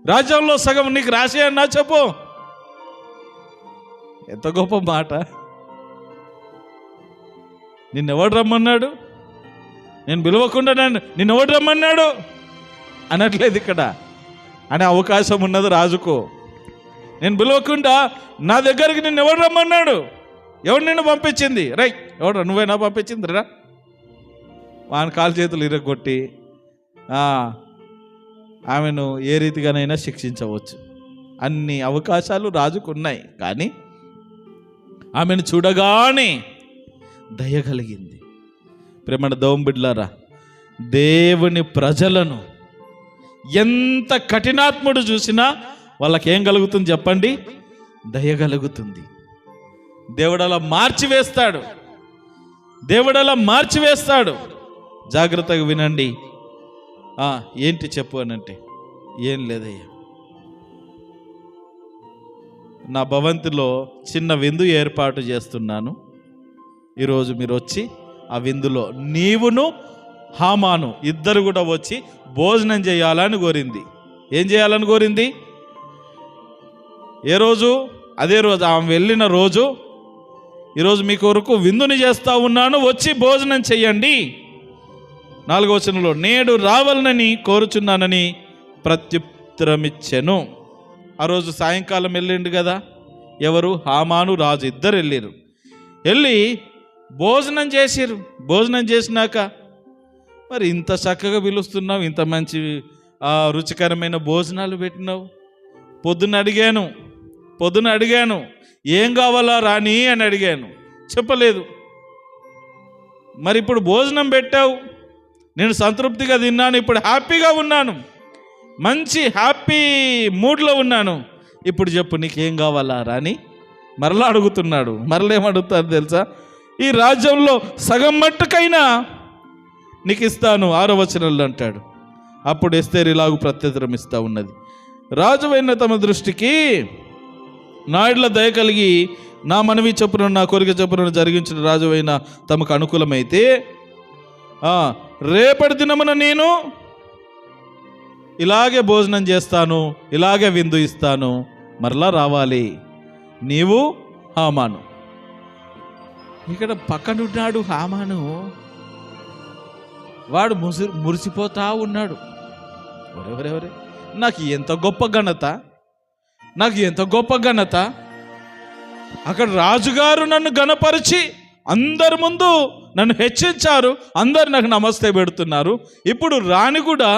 రాజ్యంలో సగం నీకు రాసేయన్నా చెప్పు. ఎంత గొప్ప మాట! నిన్నెవడు రమ్మన్నాడు? నేను పిలవకుండా నిన్నెవడు రమ్మన్నాడు అనట్లేదు ఇక్కడ. అనే అవకాశం ఉన్నది రాజుకు. నేను పిలవకుండా నా దగ్గరికి నిన్నెవడు రమ్మన్నాడు? ఎవడు నిన్ను పంపించింది? ఎవడు? నువ్వేనా పంపించింది? రా. వాని కాలు చేతులు ఇరగొట్టి ఆమెను ఏ రీతిగానైనా శిక్షించవచ్చు. అన్ని అవకాశాలు రాజుకు ఉన్నాయి. కానీ ఆమెను చూడగానే దయ కలిగింది. ప్రేమణ దేవుని బిడ్డలారా, దేవుని ప్రజలను ఎంత కఠినాత్ముడు చూసినా వాళ్ళకేం కలుగుతుంది చెప్పండి? దయ కలుగుతుంది. దేవుడు అలా మార్చివేస్తాడు. దేవుడు అలా మార్చివేస్తాడు. జాగ్రత్తగా వినండి. ఏంటి చెప్పు అనంటే, ఏం లేదయ్యా, నా భవంతిలో చిన్న విందు ఏర్పాటు చేస్తున్నాను. ఈరోజు మీరు వచ్చి ఆ విందులో నీవును హామాను ఇద్దరు కూడా వచ్చి భోజనం చేయాలని కోరింది. ఏం చేయాలని కోరింది? ఏ రోజు? అదే రోజు, ఆమె వెళ్ళిన రోజు. ఈరోజు మీ కొరకు విందుని చేస్తా ఉన్నాను, వచ్చి భోజనం చెయ్యండి. 4వ వచనంలో, నేడు రావాలని కోరుచున్నానని ప్రత్యుత్తరమిచ్చెను. ఆ రోజు సాయంకాలం వెళ్ళిండు కదా. ఎవరు? హామాను, రాజు ఇద్దరు వెళ్ళారు. వెళ్ళి భోజనం చేసిరు. భోజనం చేసినాక, మరి ఇంత చక్కగా పిలుస్తున్నావు, ఇంత మంచి రుచికరమైన భోజనాలు పెట్టినావు. పొద్దున అడిగాను ఏం కావాలా రాణి అని అడిగాను, చెప్పలేదు. మరి ఇప్పుడు భోజనం పెట్టావు, నేను సంతృప్తిగా తిన్నాను, ఇప్పుడు హ్యాపీగా ఉన్నాను, మంచి హ్యాపీ మూడ్లో ఉన్నాను. ఇప్పుడు చెప్పు నీకేం కావాలా రాణి? మరలా అడుగుతున్నాడు. మరలేమడుగుతారు తెలుసా? ఈ రాజ్యంలో సగం మట్టుకైనా నీకు ఇస్తాను 6వ వచనంలో అంటాడు. అప్పుడు ఎస్తేరు ఇలాగూ ప్రత్యుత్తరం ఇస్తూ ఉన్నది. రాజువైన తమ దృష్టికి నా యెడల దయ కలిగి నా మనవి చొప్పున నా కోరిక చొప్పున జరిగించిన రాజువైన తమకు అనుకూలమైతే రేపటి దినమున నేను ఇలాగే భోజనం చేస్తాను, ఇలాగే విందు ఇస్తాను, మరలా రావాలి నీవు హామాను. ఇక్కడ పక్కనున్నాడు హామాను, వాడు మురిసిపోతా ఉన్నాడు. ఒరెవరెవరే, నాకు ఎంత గొప్ప ఘనత, నాకు ఎంత గొప్ప ఘనత. అక్కడ రాజుగారు నన్ను ఘనపరిచి అందరి ముందు నన్ను హెచ్చించారు, అందరు నాకు నమస్తే పెడుతున్నారు. ఇప్పుడు రాణి కూడా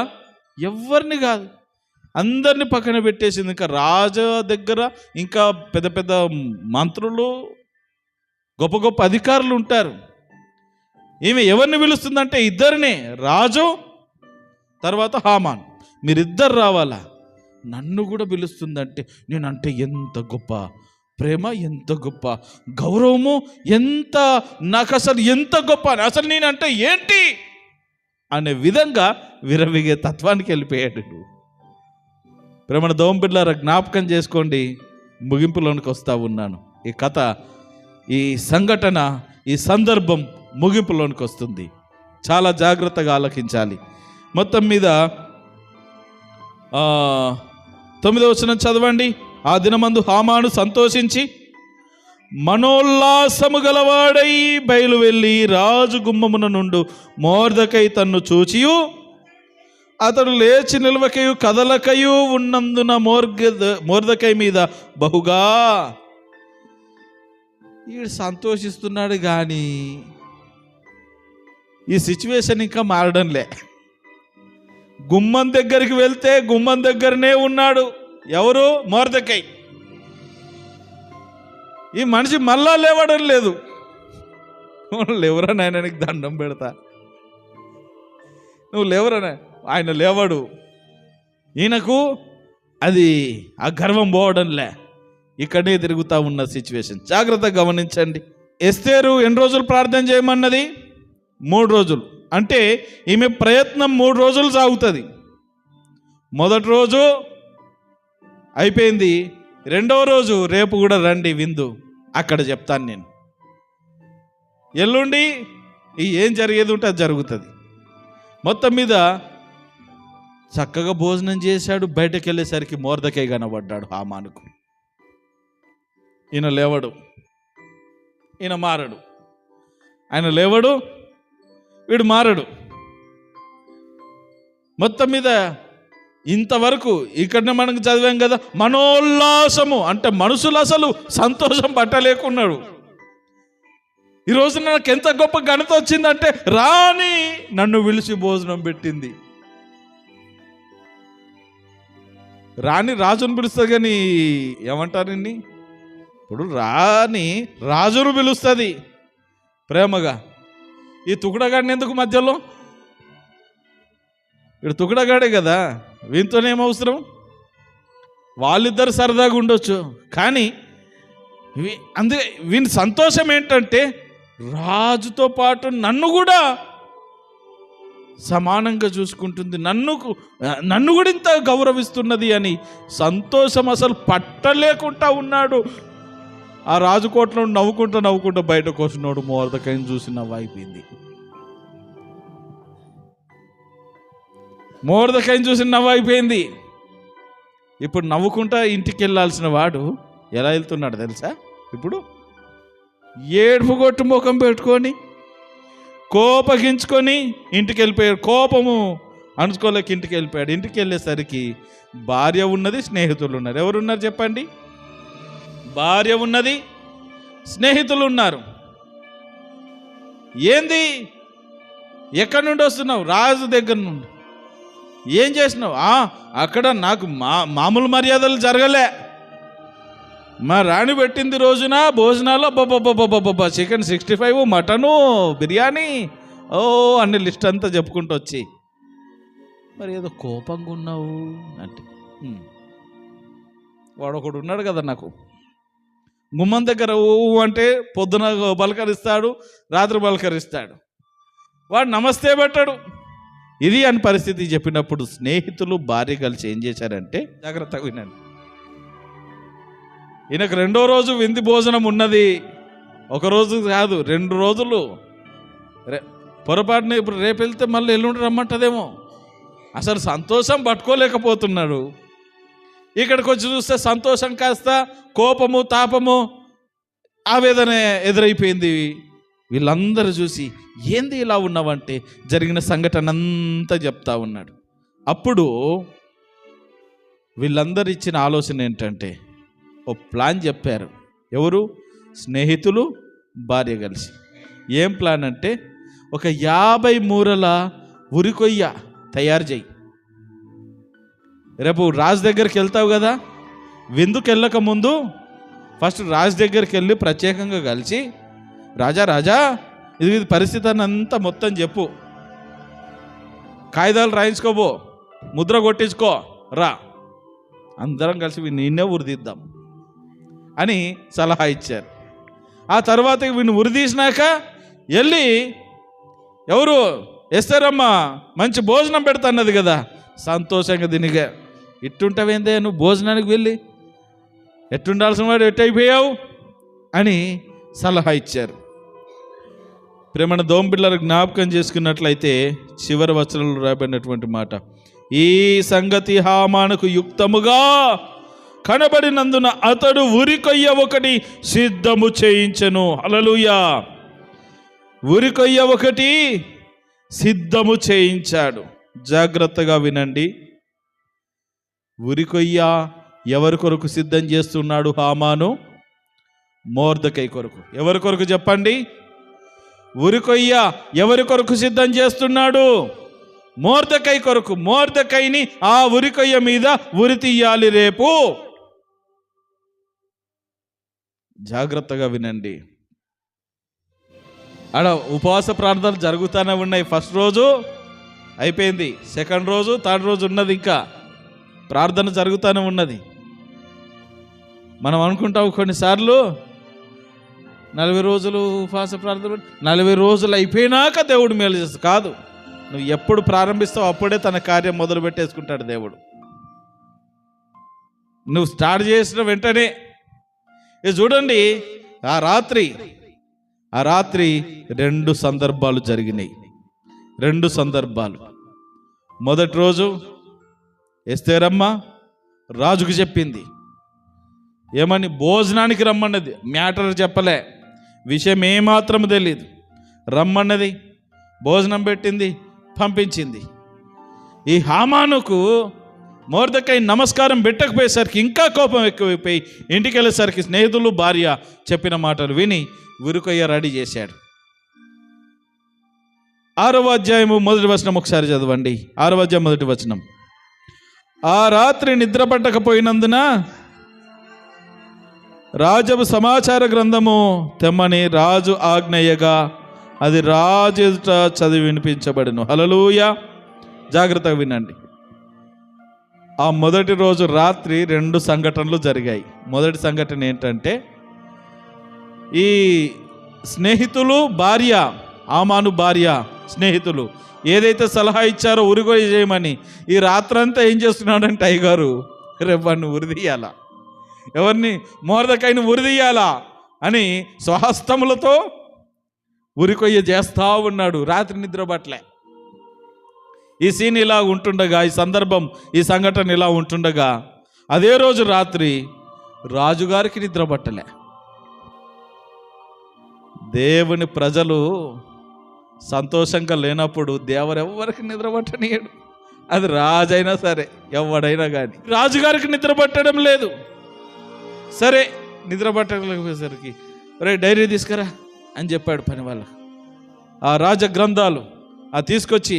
ఎవరిని కాదు, అందరిని పక్కన పెట్టేసింది. ఇంకా రాజు దగ్గర ఇంకా పెద్ద పెద్ద మంత్రులు, గొప్ప గొప్ప అధికారులు ఉంటారు. ఈమె ఎవరిని పిలుస్తుందంటే ఇద్దరినే, రాజు తర్వాత హామాన్. మీరిద్దరు రావాలా? నన్ను కూడా పిలుస్తుందంటే నేనంటే ఎంత గొప్ప ప్రేమ, ఎంత గొప్ప గౌరవము, ఎంత నాకు అసలు ఎంత గొప్ప, అసలు నేనంటే ఏంటి అనే విధంగా విరవిగే తత్వానికి వెళ్ళిపోయాడు. ప్రేమణ దోమ బిడ్డలారా, జ్ఞాపకం చేసుకోండి. ముగింపులోనికి వస్తూ ఉన్నాను. ఈ కథ, ఈ సంఘటన, ఈ సందర్భం ముగింపులోనికి వస్తుంది. చాలా జాగ్రత్తగా ఆలకించాలి. మొత్తం మీద 9వ వచనం చదవండి. ఆ దినమందు హామాను సంతోషించి మనోల్లాసము గలవాడై బయలు వెళ్ళి రాజు గుమ్మమున నుండు మొర్దెకై తన్ను చూచియు అతడు లేచి నిలవకయు కదలకయు ఉన్నందున మొర్దెకై మీద బహుగా ఈడు సంతోషిస్తున్నాడు. కానీ ఈ సిచ్యువేషన్ ఇంకా మారడంలే. గుమ్మం దగ్గరికి వెళ్తే గుమ్మం దగ్గరనే ఉన్నాడు. ఎవరు? మొర్దెకై. ఈ మనిషి మళ్ళా లేవడం లేదు. లేవరా నాయన, నీకు దండం పెడతా, నువ్వు లేవరా. ఆయన లేవడు. ఈయనకు అది ఆ గర్వం పోవడంలే, ఇక్కడే తిరుగుతూ ఉన్న సిచ్యువేషన్. జాగ్రత్తగా గమనించండి. ఎస్తేరు ఎన్ని రోజులు ప్రార్థన చేయమన్నది? 3 రోజులు. అంటే ఈమె ప్రయత్నం 3 రోజులు సాగుతుంది. మొదటి రోజు అయిపోయింది. 2వ రోజు రేపు కూడా రండి విందు, అక్కడ చెప్తాను నేను. ఎల్లుండి ఏం జరిగేది ఉంటే అది జరుగుతుంది. మొత్తం మీద చక్కగా భోజనం చేశాడు. బయటకు వెళ్ళేసరికి మొర్దెకై కనబడ్డాడు హామానుకు. ఈయన లేవడు, ఈయన మారడు. ఆయన లేవడు, వీడు మారడు. మొత్తం మీద ఇంతవరకు ఇక్కడనే మనకు చదివాం కదా, మనోల్లాసము అంటే మనుషులు అసలు సంతోషం పట్టలేకున్నాడు. ఈరోజు నాకు ఎంత గొప్ప ఘనత వచ్చిందంటే, రాని నన్ను పిలిచి భోజనం పెట్టింది. రాని రాజును పిలుస్తుంది, కానీ ఏమంటారు ఇన్ని? ఇప్పుడు రాని రాజును పిలుస్తుంది ప్రేమగా. ఈ తుకుడగాడిని ఎందుకు మధ్యలో? ఇప్పుడు తుకుడగాడే కదా, వీనితోనేం అవసరం? వాళ్ళిద్దరు సరదాగా ఉండొచ్చు, కానీ అందుకే వీని సంతోషం ఏంటంటే రాజుతో పాటు నన్ను కూడా సమానంగా చూసుకుంటుంది, నన్ను కూడా ఇంత గౌరవిస్తున్నది అని సంతోషం అసలు పట్టలేకుండా ఉన్నాడు. ఆ రాజుకోట్లో నవ్వుకుంటూ బయటకు వస్తున్నాడు. మొర్దెకైని చూసి నవ్వైపోయింది. మొర్దెకైని చూసి నవ్వైపోయింది. ఇప్పుడు నవ్వుకుంటా ఇంటికి వెళ్ళాల్సిన వాడు ఎలా వెళ్తున్నాడు తెలుసా? ఇప్పుడు ఏడుపు కొట్టు ముఖం పెట్టుకొని కోపగించుకొని ఇంటికి వెళ్ళిపోయాడు. కోపము అణుచుకోలేక ఇంటికి వెళ్ళిపోయాడు. ఇంటికి వెళ్ళేసరికి భార్య ఉన్నది, స్నేహితులు ఉన్నారు. ఎవరున్నారు చెప్పండి? భార్య ఉన్నది, స్నేహితులు ఉన్నారు. ఏంది, ఎక్కడి నుండి వస్తున్నావు? రాజు దగ్గర నుండి. ఏం చేసినావు? అక్కడ నాకు మామూలు మర్యాదలు జరగలే. మా రాణి పెట్టింది రోజున భోజనాలు బొబ్బ చికెన్ 65, మటను, బిర్యానీ, అన్ని లిస్ట్ అంతా చెప్పుకుంటూ వచ్చి, మరి ఏదో కోపంగా ఉన్నావు అంటే, వాడు ఒకడు ఉన్నాడు కదా నాకు గుమ్మం దగ్గర అంటే పొద్దున పలకరిస్తాడు, రాత్రి పలకరిస్తాడు, వాడు నమస్తే పెట్టాడు. ఇది అని పరిస్థితి చెప్పినప్పుడు స్నేహితులు భార్య కలిసి ఏం చేశారంటే, జాగ్రత్తగా వినండి, ఈయనకు 2వ రోజు విందు భోజనం ఉన్నది. ఒక రోజు కాదు, 2 రోజులు. పొరపాటున ఇప్పుడు రేపు వెళ్తే మళ్ళీ ఎల్లుండి రమ్మంటదేమో. అసలు సంతోషం పట్టుకోలేకపోతున్నాడు. ఇక్కడికి వచ్చి చూస్తే సంతోషం కాస్త కోపము, తాపము, ఆవేదన ఎదురైపోయింది. వీళ్ళందరూ చూసి ఏంది ఇలా ఉన్నావంటే జరిగిన సంఘటన అంతా చెప్తా ఉన్నాడు. అప్పుడు వీళ్ళందరూ ఇచ్చిన ఆలోచన ఏంటంటే, ఓ ప్లాన్ చెప్పారు. ఎవరు? స్నేహితులు, భార్య కలిసి. ఏం ప్లాన్ అంటే, ఒక 50 మూరల ఉరికొయ్య తయారు చేయి. రేపు రాజు దగ్గరికి వెళ్తావు కదా, విందుకు వెళ్ళక ముందు ఫస్ట్ రాజు దగ్గరికి వెళ్ళి ప్రత్యేకంగా కలిసి, రాజా ఇది పరిస్థితి అంతా మొత్తం చెప్పు, కాగితాలు రాయించుకోబో, ముద్ర కొట్టించుకో, రా, అందరం కలిసి నిన్నే ఉరిదిద్దాం అని సలహా ఇచ్చారు. ఆ తర్వాత వీడిని ఉరిదీసినాక వెళ్ళి, ఎవరు? ఎస్తేరమ్మ మంచి భోజనం పెడతాన్నది కదా, సంతోషంగా దీనిగా, ఇట్టుంటావేందే నువ్వు భోజనానికి వెళ్ళి, ఎట్టుండాల్సిన వాడు ఎట్టయిపోయావు అని సలహా ఇచ్చారు. ప్రేమణ దోంబిళ్ళను జ్ఞాపకం చేసుకున్నట్లయితే చివరి వచనంలో రాబడినటువంటి మాట, ఈ సంగతి హామానుకు యుక్తముగా కనబడినందున అతడు ఉరికొయ్య ఒకటి సిద్ధము చేయించెను. హల్లెలూయా! ఉరికొయ్య ఒకటి సిద్ధము చేయించాడు. జాగ్రత్తగా వినండి, ఉరికొయ్య ఎవరి కొరకు సిద్ధం చేస్తున్నాడు హామాను? మొర్దెకై కొరకు. ఎవరి కొరకు చెప్పండి? ఉరికొయ్య ఎవరి కొరకు సిద్ధం చేస్తున్నాడు? మొర్దెకై కొరకు. మొర్దెకైని ఆ ఉరికొయ్య మీద ఉరి తీయాలి రేపు. జాగ్రత్తగా వినండి. ఆడ ఉపవాస ప్రార్థనలు జరుగుతూనే ఉన్నాయి. ఫస్ట్ రోజు అయిపోయింది, 2nd రోజు, 3rd రోజు ఉన్నది ఇంకా. ప్రార్థన జరుగుతూనే ఉన్నది. మనం అనుకుంటాం కొన్నిసార్లు 40 రోజులు ఉపవాస ప్రార్థన, 40 రోజులు అయిపోయినాక దేవుడు మేలు చేస్తాడు. కాదు, నువ్వు ఎప్పుడు ప్రారంభిస్తావు అప్పుడే తన కార్యం మొదలు పెట్టేసుకుంటాడు దేవుడు. నువ్వు స్టార్ట్ చేసిన వెంటనే. ఇది చూడండి, ఆ రాత్రి 2 సందర్భాలు జరిగినాయి. 2 సందర్భాలు. మొదటి రోజు ఎస్తేరమ్మ రాజుకు చెప్పింది. ఏమని? భోజనానికి రమ్మన్నది. మ్యాటర్ చెప్పలే, విషయం ఏమాత్రం తెలియదు. రమ్మన్నది, భోజనం పెట్టింది, పంపించింది. ఈ హామానుకు మొర్దెకై నమస్కారం పెట్టకపోయేసరికి ఇంకా కోపం ఎక్కువైపోయి ఇంటికి వెళ్ళేసరికి స్నేహితులు, భార్య చెప్పిన మాటలు విని ఉరికొయ్య రెడీ చేశాడు. 6వ అధ్యాయము 1వ వచనం ఒకసారి చదవండి. 6వ అధ్యాయం 1వ వచనం. ఆ రాత్రి నిద్ర పట్టకపోయినందున రాజు సమాచార గ్రంథము తెమ్మని రాజు ఆజ్ఞయగా అది రాజు ఎదుట చదివి వినిపించబడెను. హల్లెలూయా. జాగ్రత్తగా వినండి. ఆ మొదటి రోజు రాత్రి 2 సంఘటనలు జరిగాయి. మొదటి సంఘటన ఏంటంటే, ఈ స్నేహితులు, భార్య, హామాను భార్య స్నేహితులు ఏదైతే సలహా ఇచ్చారో ఉరికొయ్య చేయమని, ఈ రాత్రంతా ఏం చేస్తున్నాడంటే అయ్యగారు, రేపన్ని ఉరిదీయాలా, ఎవరిని? మొర్దెకైని ఉరిదీయాలా అని స్వహస్తములతో ఉరికొయ్య చేస్తూ ఉన్నాడు. రాత్రి నిద్ర పట్టలే. ఈ సీన్ ఇలా ఉంటుండగా, ఈ సందర్భం, ఈ సంఘటన ఇలా ఉంటుండగా, అదే రోజు రాత్రి రాజుగారికి నిద్ర పట్టలే. దేవుని ప్రజలు సంతోషంగా లేనప్పుడు దేవురెవ్వరికి నిద్ర పట్టనీయడు. అది రాజైనా సరే, ఎవడైనా కానీ. రాజుగారికి నిద్ర పట్టడం లేదు. సరే, నిద్ర పట్టలేకపోయేసరికి రే డైరీ తీసుకురా అని చెప్పాడు పని వాళ్ళకు. ఆ రాజ గ్రంథాలు తీసుకొచ్చి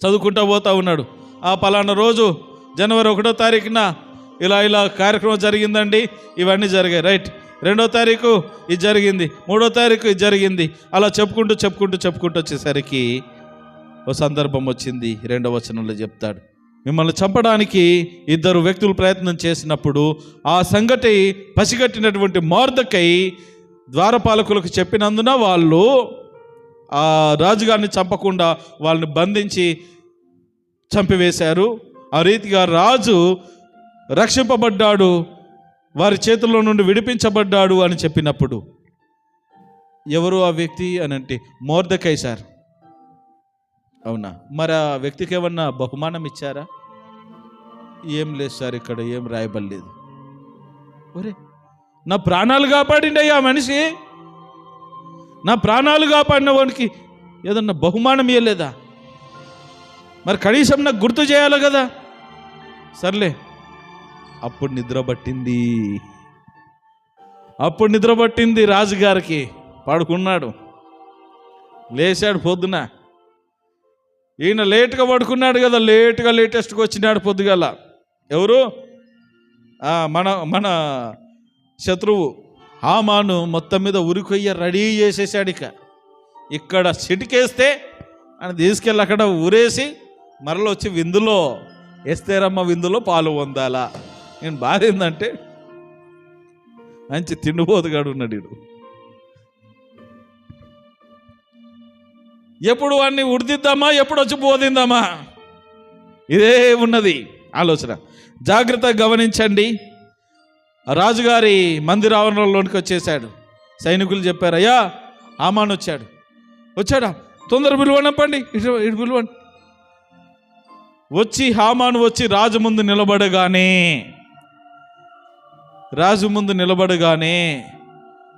చదువుకుంటూ పోతా ఉన్నాడు. ఆ పలానా రోజు జనవరి 1వ తారీఖున ఇలా కార్యక్రమం జరిగిందండి, ఇవన్నీ జరిగాయి. రైట్. 2వ తారీఖు ఇది జరిగింది, 3వ తారీఖు ఇది జరిగింది. అలా చెప్పుకుంటూ వచ్చేసరికి ఓ సందర్భం వచ్చింది. 2వ వచనంలో చెప్తాడు, మిమ్మల్ని చంపడానికి 2 వ్యక్తులు ప్రయత్నం చేసినప్పుడు ఆ సంగతి పసిగట్టినటువంటి మొర్దెకై ద్వారపాలకులకు చెప్పినందున వాళ్ళు ఆ రాజుగారిని చంపకుండా వాళ్ళని బంధించి చంపివేశారు. ఆ రీతిగా రాజు రక్షింపబడ్డాడు, వారి చేతుల్లో నుండి విడిపించబడ్డాడు అని చెప్పినప్పుడు, ఎవరు ఆ వ్యక్తి అని అంటే మొర్దెకై సార్. అవునా? మరి ఆ వ్యక్తికి ఏమన్నా బహుమానం ఇచ్చారా? ఏం లేదు సార్, ఇక్కడ ఏం రాయబడలేదు. ఒరే, నా ప్రాణాలు కాపాడిండయ్యా మనిషి, నా ప్రాణాలు కాపాడిన వానికి ఏదన్నా బహుమానం ఇవ్వలేదా? మరి కనీసం నాకు గుర్తు చేయాలి కదా. సర్లే, అప్పుడు నిద్ర పట్టింది రాజుగారికి. పడుకున్నాడు, లేచాడు పొద్దున. ఈయన లేటుగా పడుకున్నాడు కదా, లేటెస్ట్గా వచ్చినాడు పొద్దుగల. ఎవరు? మన శత్రువు హామాను మొత్తం మీద ఉరికొయ్య రెడీ చేసేసాడు. ఇక్కడ చిటికేస్తే అని తీసుకెళ్ళి అక్కడ ఊరేసి మరలో వచ్చి విందులో, ఎస్తేరమ్మ విందులో పాలు పొందాలా. నేను బాధ ఏంటంటే, మంచి తిండిపోతుగాడు ఉన్నాడు వీడు. ఎప్పుడు వాడిని ఉడిదిద్దామా, ఎప్పుడు వచ్చి బోధిద్దామా, ఇదే ఉన్నది ఆలోచన. జాగ్రత్తగా గమనించండి. రాజుగారి మందిర ఆవరణలోనికి వచ్చేసాడు. సైనికులు చెప్పారు, అయ్యా హామాను వచ్చాడా, తొందర పిలువనంపండి, ఇటు పిలువండి. హామాను వచ్చి రాజు ముందు నిలబడగానే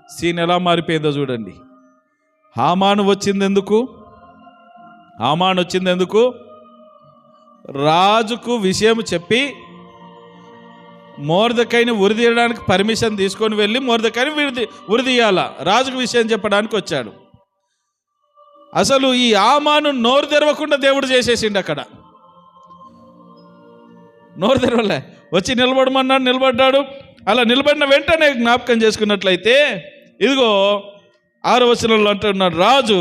సీన్ ఎలా మారిపోయిందో చూడండి. హామాను వచ్చింది ఎందుకు? రాజుకు విషయం చెప్పి మొర్దెకైని ఉరిదీయడానికి పర్మిషన్ తీసుకొని వెళ్ళి మొర్దెకైని ఉరిదీయాల. రాజుకు విషయం చెప్పడానికి వచ్చాడు. అసలు ఈ హామాను నోరు తెరవకుండా దేవుడు చేసేసిండు. అక్కడ నోరు తెరవలే, వచ్చి నిలబడమన్నాడు, నిలబడ్డాడు. అలా నిలబడిన వెంటనే జ్ఞాపకం చేసుకున్నట్లయితే, ఇదిగో 6వ వచనంలో అంటున్నాడు, రాజు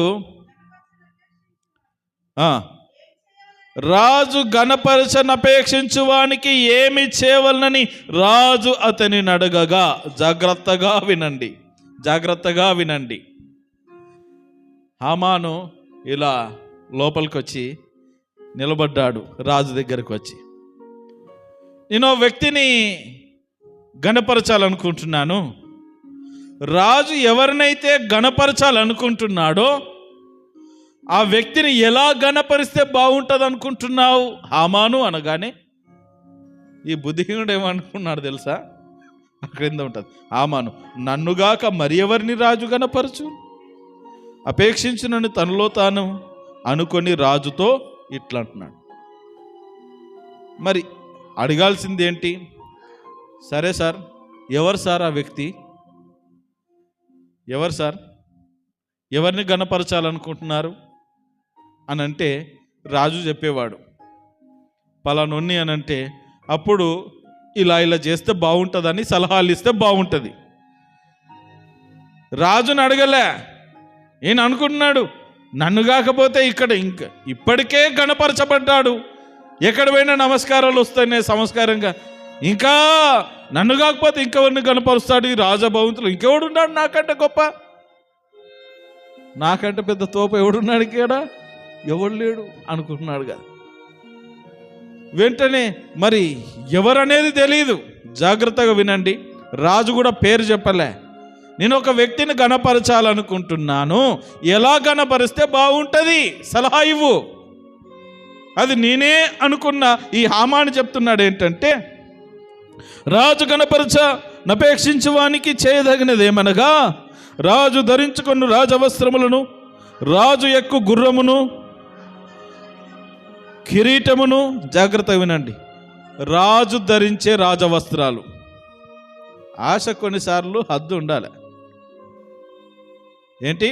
రాజు గణపరచనపేక్షించు వానికి ఏమి చేయవలనని రాజు అతనిని అడగగా, జాగ్రత్తగా వినండి, జాగ్రత్తగా వినండి. హామాను ఇలా లోపలికి వచ్చి నిలబడ్డాడు. రాజు దగ్గరకు వచ్చి, నేను వ్యక్తిని గణపరచాలనుకుంటున్నాను. రాజు ఎవరినైతే గణపరచాలనుకుంటున్నాడో ఆ వ్యక్తిని ఎలా గణపరిస్తే బాగుంటుంది అనుకుంటున్నావు హామాను అనగానే, ఈ బుద్ధిహీనుడు ఏమనుకున్నాడు తెలుసా? అక్కడ ఎంత ఉంటుంది, హామాను నన్నుగాక మరి ఎవరిని రాజు గణపరచు, అపేక్షించునని తనలో తాను అనుకొని రాజుతో ఇట్లా అంటున్నాడు. మరి అడగాల్సింది ఏంటి? సరే సార్, ఎవరు సార్ ఆ వ్యక్తి? ఎవరు సార్? ఎవరిని గణపరచాలనుకుంటున్నారు అని అంటే రాజు చెప్పేవాడు, పలానొన్ని అని అంటే అప్పుడు ఇలా ఇలా చేస్తే బాగుంటుందని సలహాలు ఇస్తే బాగుంటుంది. రాజుని అడగలే, ఈయన అనుకుంటున్నాడు నన్ను కాకపోతే ఇక్కడ ఇంకా ఇప్పటికే గణపరచబడ్డాడు, ఎక్కడ పోయినా నమస్కారాలు వస్తాయి సంస్కారంగా, ఇంకా నన్ను కాకపోతే ఇంకెవరిని గణపరుస్తాడు ఈ రాజభవంతులు? ఇంకెవడున్నాడు నాకంటే గొప్ప, నాకంటే పెద్ద తోప ఎవడున్నాడు ఇక్కడ? ఎవడు లేడు అనుకుంటున్నాడు కదా. వెంటనే మరి ఎవరనేది తెలియదు. జాగ్రత్తగా వినండి, రాజు కూడా పేరు చెప్పలే. నేను ఒక వ్యక్తిని గణపరచాలనుకుంటున్నాను, ఎలా గణపరిస్తే బాగుంటుంది సలహా ఇవ్వు. అది నేనే అనుకున్న ఈ హామాను చెప్తున్నాడు ఏంటంటే, రాజు గణపరచనపేక్షించు వానికి చేయదగినదేమనగా, రాజు ధరించుకున్న రాజవస్త్రములను, రాజు ఎక్కు గుర్రమును, కిరీటమును. జాగ్రత్త వినండి, రాజు ధరించే రాజవస్త్రాలు. ఆశ కొన్నిసార్లు హద్దు ఉండాలి. ఏంటి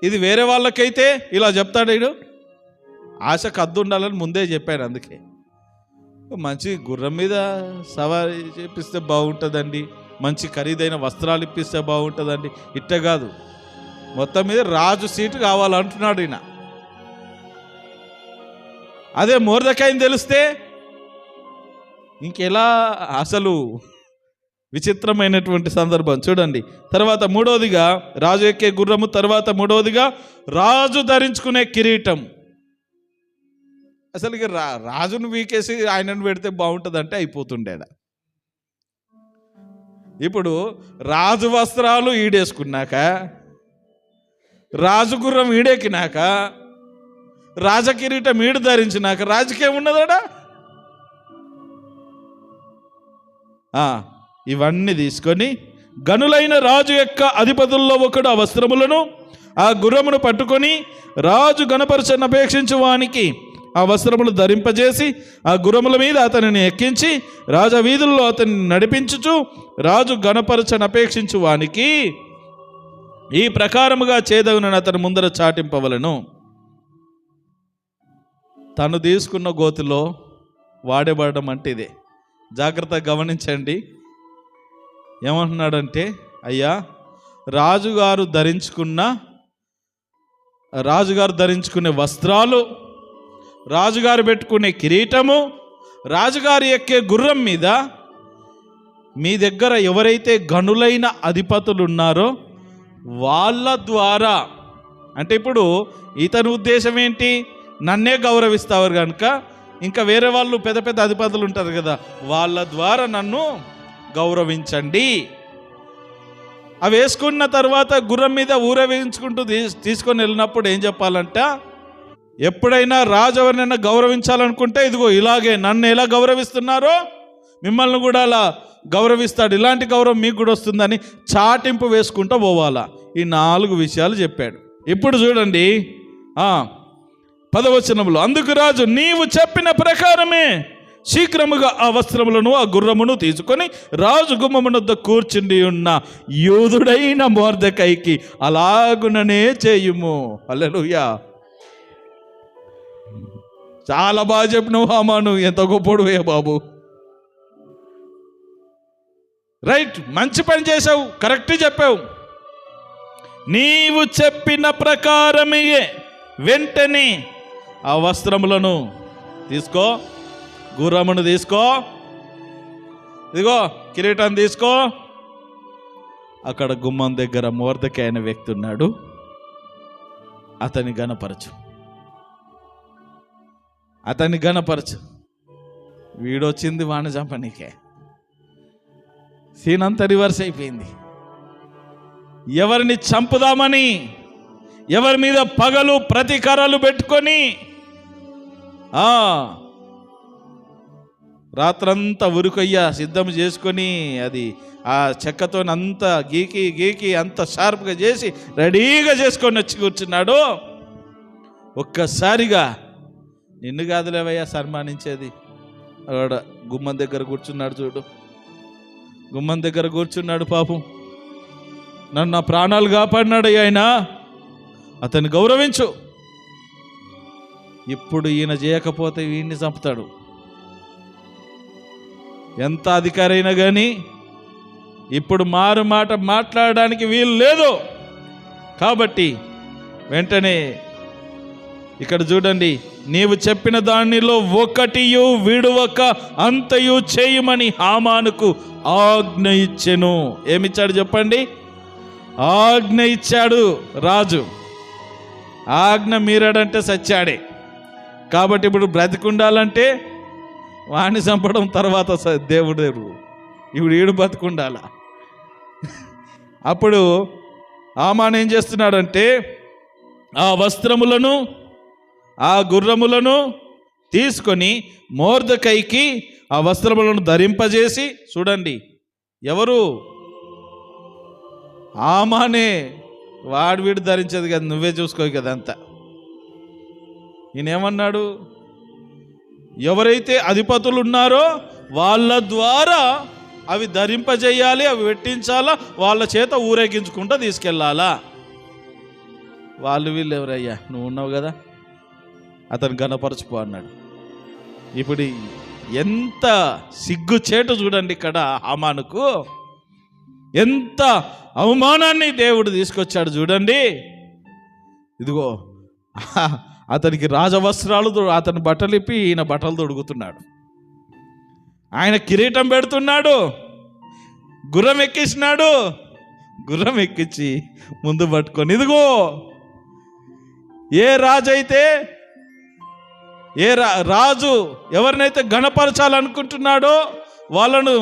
ఇది? వేరే వాళ్ళకైతే ఇలా చెప్తాడు వీడు, ఆశకు హద్దు ఉండాలని ముందే చెప్పాడు. అందుకే మంచి గుర్రం మీద సవారీ చేపిస్తే బాగుంటుందండి, మంచి ఖరీదైన వస్త్రాలు ఇప్పిస్తే బాగుంటుందండి, ఇట్ట కాదు, మొత్తం మీద రాజు సీటు కావాలంటున్నాడు ఈయన. అదే మొర్దెకైని తెలిస్తే ఇంకెలా, అసలు విచిత్రమైనటువంటి సందర్భం. చూడండి, తర్వాత మూడవదిగా రాజు ఎక్కే గుర్రము, తర్వాత మూడవదిగా రాజు ధరించుకునే కిరీటం. అసలు ఇక రాజును వీకేసి ఆయనను పెడితే బాగుంటుందంటే అయిపోతుండేడా. ఇప్పుడు రాజు వస్త్రాలు ఈడేసుకున్నాక, రాజు గుర్రం ఈడెక్కినాక, రాజకిరీటం ఈడు ధరించినాక రాజకీయం ఉన్నదాడా? ఇవన్నీ తీసుకొని గనులైన రాజు యొక్క అధిపతుల్లో ఒకడు ఆ వస్త్రములను, ఆ గుర్రమును పట్టుకొని రాజు గణపరచనపేక్షించు వానికి ఆ వస్త్రములు ధరింపజేసి ఆ గుర్రముల మీద అతనిని ఎక్కించి రాజవీధుల్లో అతన్ని నడిపించుచు, రాజు గణపరచనపేక్షించు వానికి ఈ ప్రకారముగా చేదవునని అతని ముందర చాటింపవలను. తను తీసుకున్న గోతిలో వాడబడడం అంటే ఇదే. జాగ్రత్తగా గమనించండి. ఏమంటున్నాడంటే, అయ్యా రాజుగారు ధరించుకునే వస్త్రాలు, రాజుగారు పెట్టుకునే కిరీటము, రాజుగారు ఎక్కే గుర్రం మీద మీ దగ్గర ఎవరైతే గనులైన అధిపతులు ఉన్నారో వాళ్ళ ద్వారా, అంటే ఇప్పుడు ఇతని ఉద్దేశం ఏంటి? నన్నే గౌరవిస్తావారు కనుక ఇంకా వేరే వాళ్ళు పెద్ద పెద్ద అధిపతులు ఉంటారు కదా, వాళ్ళ ద్వారా నన్ను గౌరవించండి. అవి వేసుకున్న తర్వాత గుర్రం మీద ఊరేగించుకుంటూ తీసుకొని వెళ్ళినప్పుడు ఏం చెప్పాలంట? ఎప్పుడైనా రాజు ఎవరినైనా గౌరవించాలనుకుంటే ఇదిగో ఇలాగే నన్ను ఎలా గౌరవిస్తున్నారో మిమ్మల్ని కూడా అలా గౌరవిస్తాడు, ఇలాంటి గౌరవం మీకు కూడా వస్తుందని చాటింపు వేసుకుంటూ పోవాలా. ఈ 4 విషయాలు చెప్పాడు. ఇప్పుడు చూడండి 10వ వచనంలో, అందుకు రాజు నీవు చెప్పిన ప్రకారమే శీఘ్రముగా ఆ వస్త్రములను ఆ గుర్రమును తీసుకొని రాజు గుమ్మమునొద్ద కూర్చుండి ఉన్న యూదుడైన మొర్దెకైకి అలాగుననే చేయుము. హల్లెలూయా. చాలా బాగా చెప్పినావు హామాను, ఎంత గొప్పడు ఏ బాబు. రైట్, మంచి పని చేసావు, కరెక్ట్ చెప్పావు. నీవు చెప్పిన ప్రకారమే వెంటనే ఆ వస్త్రములను తీసుకో, గుర్రమును తీసుకో, ఇదిగో కిరీటం తీసుకో. అక్కడ గుమ్మం దగ్గర మొర్దెకై అనే వ్యక్తి ఉన్నాడు, అతన్ని గణపరచు, అతన్ని గణపరచు. వీడొచ్చింది వాణ్ణి చంపనీకే. సీన్ అంతా రివర్స్ అయిపోయింది. ఎవరిని చంపుదామని, ఎవరి మీద పగలు ప్రతీకారాలు పెట్టుకొని రాత్రంతా ఉరుకొయ్య సిద్ధం చేసుకొని, అది ఆ చెక్కతో అంతా గీకి అంత షార్ప్గా చేసి రెడీగా చేసుకొని వచ్చి కూర్చున్నాడు. ఒక్కసారిగా నిన్ను కాదులేవయ్యా సన్మానించేది, అక్కడ గుమ్మం దగ్గర కూర్చున్నాడు చూడు, గుమ్మం దగ్గర కూర్చున్నాడు. పాపం నన్ను నా ప్రాణాలు కాపాడినాడు ఆయన, అతన్ని గౌరవించు. ఇప్పుడు ఈయన చేయకపోతే వీడిని చంపుతాడు. ఎంత అధికారి అయినా కానీ ఇప్పుడు మారు మాట మాట్లాడడానికి వీలు లేదు. కాబట్టి వెంటనే ఇక్కడ చూడండి, నీవు చెప్పిన దానిలో ఒకటియు విడువక అంతయు చేయమని హామానుకు ఆజ్ఞ ఇచ్చెను. ఏమిచ్చాడు చెప్పండి? ఆజ్ఞ ఇచ్చాడు రాజు. ఆజ్ఞ మీరాడంటే సచ్చాడే. కాబట్టి ఇప్పుడు బ్రతికుండాలంటే వాణ్ణి చంపడం తర్వాత దేవుడు, ఇప్పుడు ఈడు బతుకుండాల. అప్పుడు హామాను ఏం చేస్తున్నాడంటే ఆ వస్త్రములను ఆ గుర్రములను తీసుకొని మొర్దెకైకి ఆ వస్త్రములను ధరింపజేసి, చూడండి ఎవరు? హామానే. వాడు వీడు ధరించేది కదా, నువ్వే చూసుకో కదా అంతా. ఈయనేమన్నాడు? ఎవరైతే అధిపతులు ఉన్నారో వాళ్ళ ద్వారా అవి ధరింపజేయాలి, అవి పెట్టించాలా, వాళ్ళ చేత ఊరేగించుకుంటూ తీసుకెళ్ళాలా. వాళ్ళు వీళ్ళు ఎవరయ్యా? నువ్వు ఉన్నావు కదా, అతను గణపరచుకో అన్నాడు. ఇప్పుడు ఎంత సిగ్గుచేటు చూడండి, ఇక్కడ హామానుకు ఎంత అవమానాన్ని దేవుడు తీసుకొచ్చాడు చూడండి. ఇదిగో అతనికి రాజవస్త్రాలు, అతని బట్టలు ఇప్పి ఈయన బట్టలు తొడుగుతున్నాడు. ఆయన కిరీటం పెడుతున్నాడు, గుర్రం ఎక్కించినాడు. గుర్రం ఎక్కించి ముందు పట్టుకొని, ఇదిగో ఏ రాజు అయితే, ఏ రాజు ఎవరినైతే గణపరచాలనుకుంటున్నాడో వాళ్ళను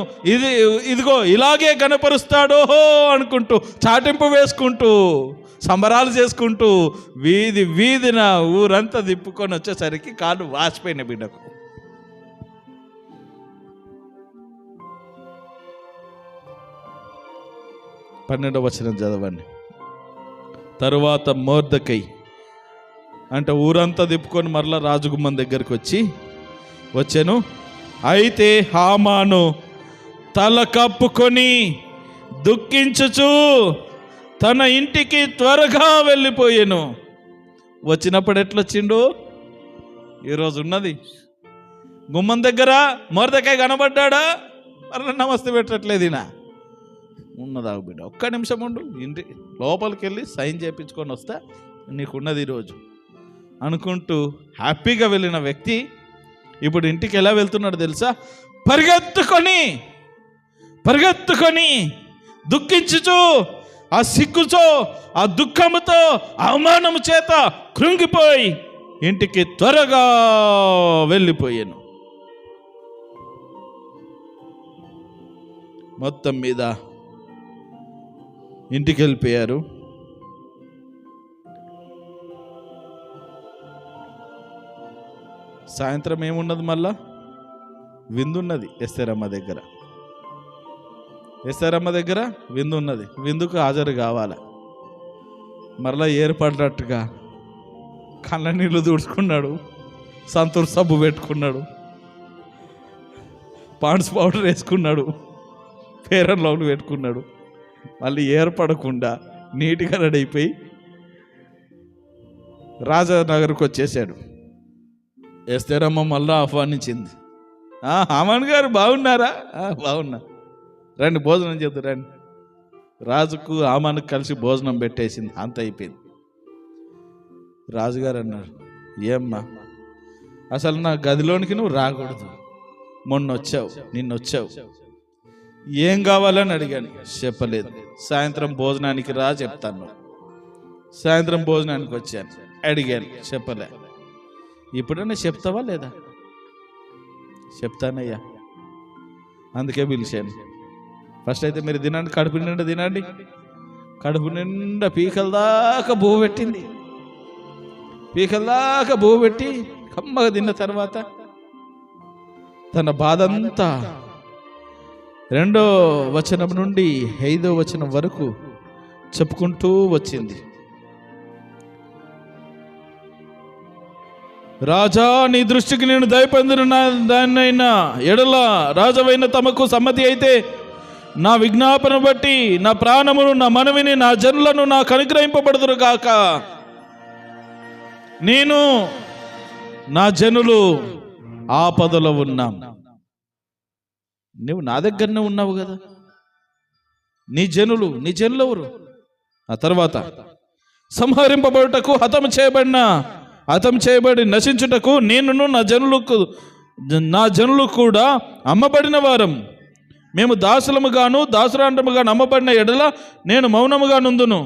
ఇదిగో ఇలాగే గణపరుస్తాడో అనుకుంటూ చాటింపు వేసుకుంటూ సంబరాలు చేసుకుంటూ వీధిన ఊరంతా తిప్పుకొని వచ్చేసరికి కాళ్ళు వాసిపోయిన బిడ్డకు. పన్నెండవ వచనం చదవండి. తరువాత మొర్దెకై అంటే ఊరంతా తిప్పుకొని మరలా రాజుగుమ్మం దగ్గరికి వచ్చాను. అయితే హామాను తల కప్పుకొని దుఃఖించుచు తన ఇంటికి త్వరగా వెళ్ళిపోయాను. వచ్చినప్పుడు ఎట్లొచ్చిండు? ఈరోజు ఉన్నది గుమ్మం దగ్గర మొర్దెకై కనబడ్డా, మరలా నమస్తే పెట్టట్లేదు. ఈయన ఉన్నదా బిడ్డ, ఒక్క నిమిషం ఉండు, ఇంటి లోపలికి వెళ్ళి సైన్ చేయించుకొని వస్తా, నీకున్నది ఈరోజు అనుకుంటూ హ్యాపీగా వెళ్ళిన వ్యక్తి ఇప్పుడు ఇంటికి ఎలా వెళ్తున్నాడు తెలుసా? పరిగెత్తుకొని దుఃఖించుచు, ఆ సిగ్గుతో, ఆ దుఃఖముతో, అవమానము చేత కృంగిపోయి ఇంటికి త్వరగా వెళ్ళిపోయాను. మొత్తం మీద ఇంటికి వెళ్ళిపోయారు. సాయంత్రం ఏమున్నది? మళ్ళా విందున్నది ఎస్తేరమ్మ దగ్గర. ఎస్తేరమ్మ దగ్గర విందు ఉన్నది. విందుకు హాజరు కావాలి. మరలా ఏర్పడినట్టుగా కళ్ళ నీళ్ళు తుడుచుకున్నాడు, సంతూర్ సబ్బు పెట్టుకున్నాడు, పాండ్స్ పౌడర్ వేసుకున్నాడు, ఫెయిర్ అండ్ లవ్లీ పెట్టుకున్నాడు. మళ్ళీ ఏర్పడకుండా నీట్గా రెడీ అయిపోయి రాజానగర్కి వచ్చేసాడు. ఎస్తేరమ్మ మళ్ళా ఆహ్వానించింది. హామాన్ గారు బాగున్నారా? బాగున్నా, రండి భోజనం చేద్దాం రండి. రాజుకు హామానుకు కలిసి భోజనం పెట్టేసింది. అంత అయిపోయింది. రాజుగారు అన్నారు, ఏమ్మా అసలు నా గదిలోనికి నువ్వు రాకూడదు, మొన్న వచ్చావు, నిన్నొచ్చావు, ఏం కావాలని అడిగాను, చెప్పలేదు. సాయంత్రం భోజనానికి రా, చెప్తాను. సాయంత్రం భోజనానికి వచ్చాను, అడిగాను, చెప్పలే. ఇప్పుడన్నా చెప్తావా లేదా? చెప్తానయ్యా, అందుకే పిలిచాను. ఫస్ట్ అయితే మీరు తినండి, కడుపు నిండా తినండి. కడుపు నిండా పీకల దాకా బువ్వ పెట్టింది. పీకల దాకా బువ్వ పెట్టి కమ్మగా తిన్న తర్వాత తన బాధ అంతా 2వ వచనం నుండి 5వ వచనం వరకు చెప్పుకుంటూ వచ్చింది. రాజా, నీ దృష్టికి నేను దయపొందిన దాన్నైనా ఎడల రాజవైన తమకు సమ్మతి అయితే నా విజ్ఞాపన బట్టి నా ప్రాణమును, నా మనవిని, నా జనులను నాకు అనుగ్రహింపబడుదురు గాక. నేను, నా జనులు ఆపదలో ఉన్నాం. నువ్వు నా దగ్గరనే ఉన్నావు కదా. నీ జనులు ఎవరు? ఆ తర్వాత సంహరింపబడుటకు హతం చేయబడి నశించుటకు నేనును నా జనులు కూడా అమ్మబడిన వారం. మేము దాసురాండముగాను అమ్మబడిన ఎడల నేను మౌనముగా నుందును.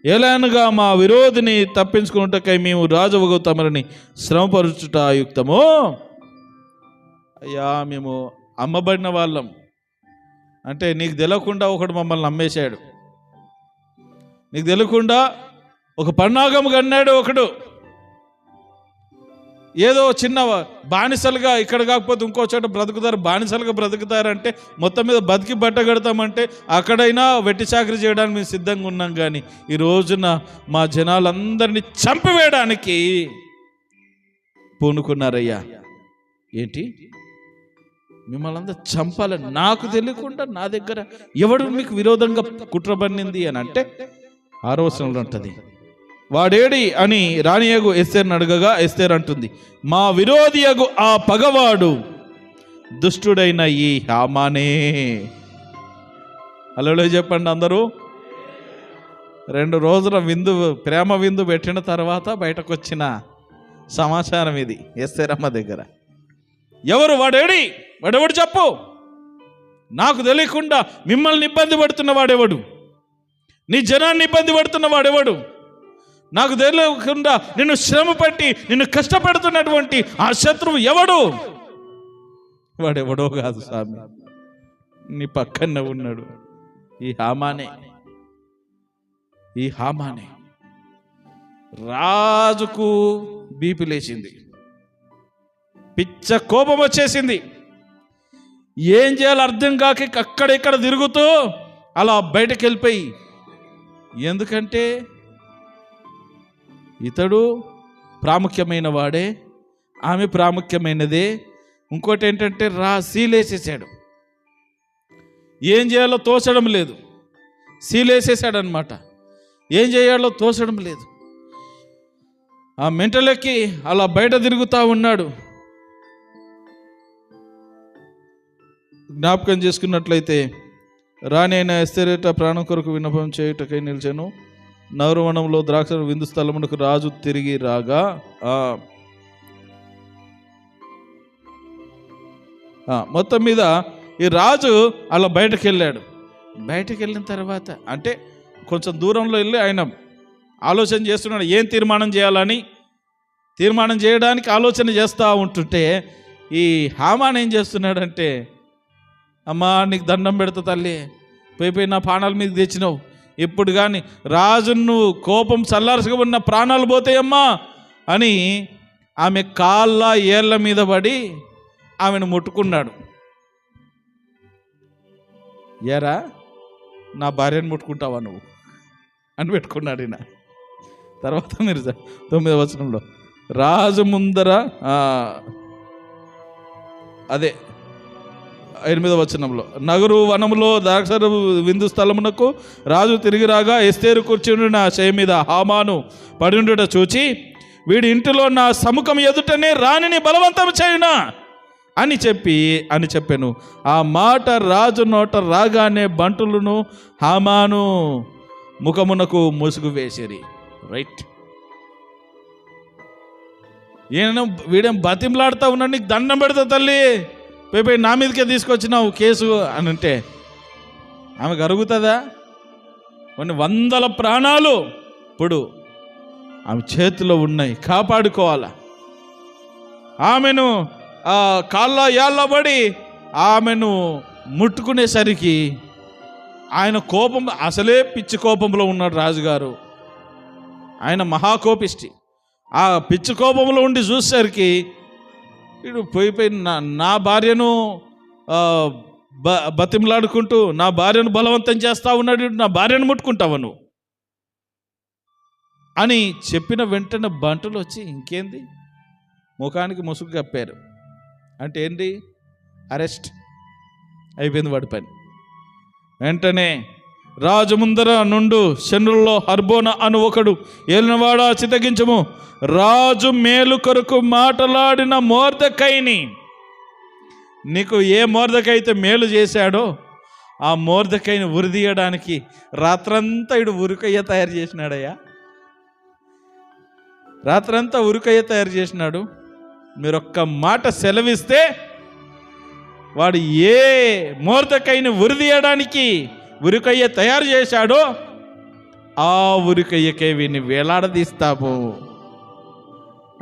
ఎలానగా మా విరోధిని తప్పించుకున్నటకై మేము రాజువగు తమరిని శ్రమపరుచుట యుక్తమో. అయ్యా, మేము అమ్మబడిన వాళ్ళం అంటే నీకు తెలియకుండా ఒకడు మమ్మల్ని అమ్మేశాడు. నీకు తెలియకుండా ఒక పన్నాగం కన్నాడు ఒకడు. ఏదో చిన్న బానిసలుగా, ఇక్కడ కాకపోతే ఇంకో చోట బ్రతుకుతారు, బానిసలుగా బ్రతుకుతారంటే మొత్తం మీద బతికి బట్ట కడతామంటే అక్కడైనా వెట్టి చాకరీ చేయడానికి మేము సిద్ధంగా ఉన్నాం. కానీ ఈ రోజున మా జనాలందరినీ చంపివేయడానికి పూనుకున్నారయ్యా. ఏంటి, మిమ్మల్ని అందరూ చంపాలని నాకు తెలియకుండా నా దగ్గర ఎవడు మీకు విరోధంగా కుట్రబడింది అని అంటే 6వ వచనంలో ఉంటుంది. వాడేడి అని రాణియగు ఎస్తేర్ని అడగగా ఎస్తేర్ అంటుంది, మా విరోధియగు ఆ పగవాడు దుష్టుడైన ఈ హామానే. అలా చెప్పండి అందరూ. 2 రోజుల ప్రేమ విందు పెట్టిన తర్వాత బయటకు వచ్చిన సమాచారం ఇది ఎస్తేరమ్మ దగ్గర. ఎవరు వాడేడి? వాడెవడు చెప్పు. నాకు తెలియకుండా మిమ్మల్ని ఇబ్బంది పడుతున్న వాడెవడు? నీ జనాన్ని ఇబ్బంది పడుతున్న వాడెవడు? నాకు తెలియకుండా నిన్ను శ్రమ పట్టి నిన్ను కష్టపెడుతున్నటువంటి ఆ శత్రువు ఎవడు? వాడెవడో కాదు స్వామి, నీ పక్కనే ఉన్నాడు. ఈ హామానే. రాజుకు బీపీ లేచింది, పిచ్చ కోపం వచ్చేసింది. ఏం చేయాలో అర్థం కాక అక్కడెక్కడ తిరుగుతూ అలా బయటకు వెళ్ళిపోయి, ఎందుకంటే ఇతడు ప్రాముఖ్యమైన వాడే, ఆమె ప్రాముఖ్యమైనదే. ఇంకోటి ఏంటంటే సీలేసేసాడు. ఏం చేయాలో తోచడం లేదు. సీలేసేసాడు అనమాట. ఏం చేయాలో తోచడం లేదు. ఆ మెంటలెక్కి అలా బయట తిరుగుతూ ఉన్నాడు. జ్ఞాపకం చేసుకున్నట్లయితే రాణి అయిన ఎస్తేరేట ప్రాణం కొరకు విన్నపం చేయుటకై నిలిచాను. నగరవనంలో ద్రాక్ష విందు స్థలమునకు రాజు తిరిగి రాగా మొత్తం మీద ఈ రాజు అలా బయటకు వెళ్ళాడు. బయటకు వెళ్ళిన తర్వాత అంటే కొంచెం దూరంలో వెళ్ళి ఆయన ఆలోచన చేస్తున్నాడు, ఏం తీర్మానం చేయాలని. తీర్మానం చేయడానికి ఆలోచన చేస్తూ ఉంటుంటే ఈ హామాన్ ఏం చేస్తున్నాడంటే, అమ్మా నీకు దండం పెడతా తల్లి, పోయి నా ప్రాణాల మీద తెచ్చినావు, ఇప్పుడు కానీ రాజును కోపం చల్లార్చుగా ఉన్న ప్రాణాలు పోతాయమ్మా అని ఆమె కాళ్ళ ఏళ్ళ మీద పడి ఆమెను ముట్టుకున్నాడు. ఏరా నా భార్యను ముట్టుకుంటావా నువ్వు అని పెట్టుకున్నాడు ఈయన. తర్వాత మీరు 9వ వచనంలో రాజు ముందర 8వ వచనంలో నగరు వనములో ద్రాక్ష విందు స్థలమునకు రాజు తిరిగి రాగా ఎస్తేరు కూర్చుని నా చేయి మీద హామాను పడియుండుట చూచి, వీడి ఇంటిలో నా సముఖం ఎదుటనే రాణిని బలవంతం చేయునా అని చెప్పాను. ఆ మాట రాజు నోట రాగానే బంటులను హామాను ముఖమునకు ముసుగు వేసిరి. రైట్, వీడేం బతిమలాడుతూ ఉన్నాడు, నీకు దండం పెడతా తల్లి, పోయి నా మీదకే తీసుకొచ్చినావు కేసు అని అంటే ఆమెకు అరుగుతుందా? కొన్ని వందల ప్రాణాలు ఇప్పుడు ఆమె చేతిలో ఉన్నాయి, కాపాడుకోవాలా. ఆమెను కాళ్ళ యాళ్ళబడి ఆమెను ముట్టుకునేసరికి ఆయన కోపం, అసలే పిచ్చి కోపంలో ఉన్నాడు రాజుగారు, ఆయన మహాకోపిష్టి. ఆ పిచ్చి కోపంలో ఉండి చూసేసరికి వీడు పోయి నా భార్యను బతిమలాడుకుంటూ నా భార్యను బలవంతం చేస్తా ఉన్నాడు, నా భార్యను ముట్టుకుంటావా నువ్వు అని చెప్పిన వెంటనే బంటులు వచ్చి ఇంకేంది ముఖానికి ముసుగు కప్పారు. అంటే ఏంటి? అరెస్ట్ అయిపోయింది వాడి పని. వెంటనే రాజు ముందర నుండు శనుల్లో హర్బోన అను ఒకడు ఏలినవాడా చితగించము, రాజు మేలు కొరకు మాట్లాడిన మొర్దెకైని, నీకు ఏ మొర్దెకై అయితే మేలు చేశాడో ఆ మొర్దెకైని ఉరిదీయడానికి రాత్రంతా ఇడు ఉరికయ్య తయారు చేసినాడయ్యా, రాత్రంతా ఉరికయ్య తయారు చేసినాడు. మీరు ఒక్క మాట సెలవిస్తే వాడు ఏ మొర్దెకైని ఉరిదీయడానికి ఉరికయ్య తయారు చేశాడో ఆ ఉరికయ్యకే వీడిని వేలాడదీస్తాము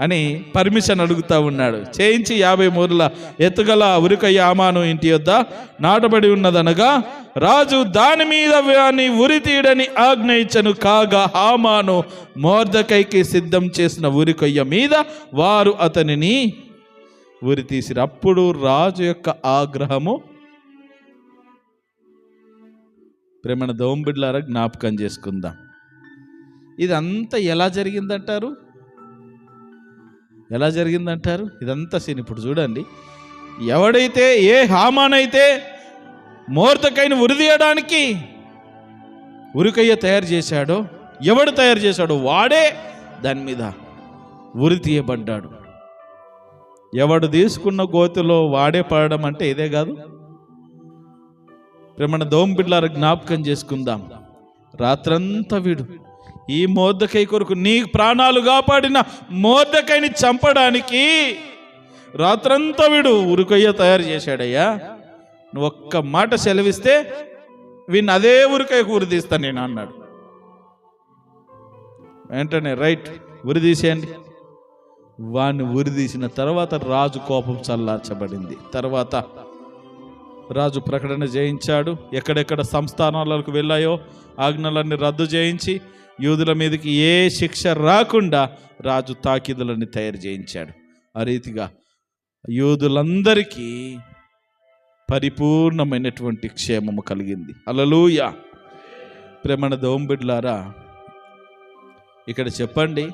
అని పర్మిషన్ అడుగుతా ఉన్నాడు. చేయించి 50 మూరల ఎత్తుగల ఉరికయ్య హామాను ఇంటి యొద్ద నాటబడి ఉన్నదనగా రాజు దాని మీద వాని ఉరి తీయడని ఆజ్ఞ ఇచ్చను. కాగా హామాను మొర్దెకైకి సిద్ధం చేసిన ఉరికయ్య మీద వారు అతనిని ఉరి తీసిరు. అప్పుడు రాజు యొక్క ఆగ్రహము, ప్రేమణ దోంబిడ్లారా జ్ఞాపకం చేసుకుందాం. ఇదంతా ఎలా జరిగిందంటారు? ఎలా జరిగిందంటారు? ఇదంతా సీన్ ఇప్పుడు చూడండి. ఎవడైతే ఏ హామానైతే మొర్దెకైని ఉరిదీయడానికి ఉరికయ్య తయారు చేశాడో, ఎవడు తయారు చేశాడో వాడే దాని మీద ఉరి తీయబడ్డాడు. ఎవడు తీసుకున్న గోతిలో వాడే పడడం అంటే ఇదే కాదు. ప్రేమణ దోంబిడ్లారా జ్ఞాపకం చేసుకుందాం. రాత్రంతా వీడు ఈ మొర్దెకై కొరకు, నీ ప్రాణాలు కాపాడిన మొర్దెకైని చంపడానికి రాత్రంతా వీడు ఉరికయ్య తయారు చేశాడయ్యా. నువ్వు ఒక్క మాట సెలవిస్తే వీడిని అదే ఉరికయ్యకు ఉరి తీస్తాను నేను అన్నాడు. వెంటనే రైట్, ఉరి తీసేయండి. వాడిని ఉరి తీసిన తర్వాత రాజు కోపం చల్లార్చబడింది. తర్వాత రాజు ప్రకటన చేయించాడు. ఎక్కడెక్కడ సంస్థానాలకు వెళ్ళాయో ఆజ్ఞలన్నీ రద్దు చేయించి యూదుల మీదకి ఏ శిక్ష రాకుండా రాజు తాకీదులని తయారు చేయించాడు. ఆ రీతిగా యూదులందరికీ పరిపూర్ణమైనటువంటి క్షేమము కలిగింది. హల్లెలూయా. ప్రేమణ దోంబిడ్లారా, ఇక్కడ చెప్పండి,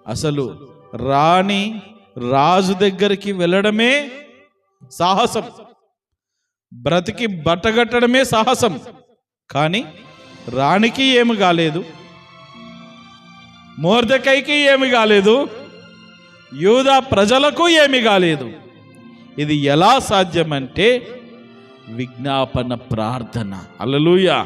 అసలు రాణి రాజు దగ్గరికి వెళ్ళడమే సాహసం, బ్రతికి బట్టగట్టడమే సాహసం. కానీ రాణికి ఏమి కాలేదు, మొర్దెకైకి ఏమి కాలేదు, యూదా ప్రజలకు ఏమి కాలేదు. ఇది ఎలా సాధ్యమంటే విజ్ఞాపన ప్రార్థన. హల్లెలూయా.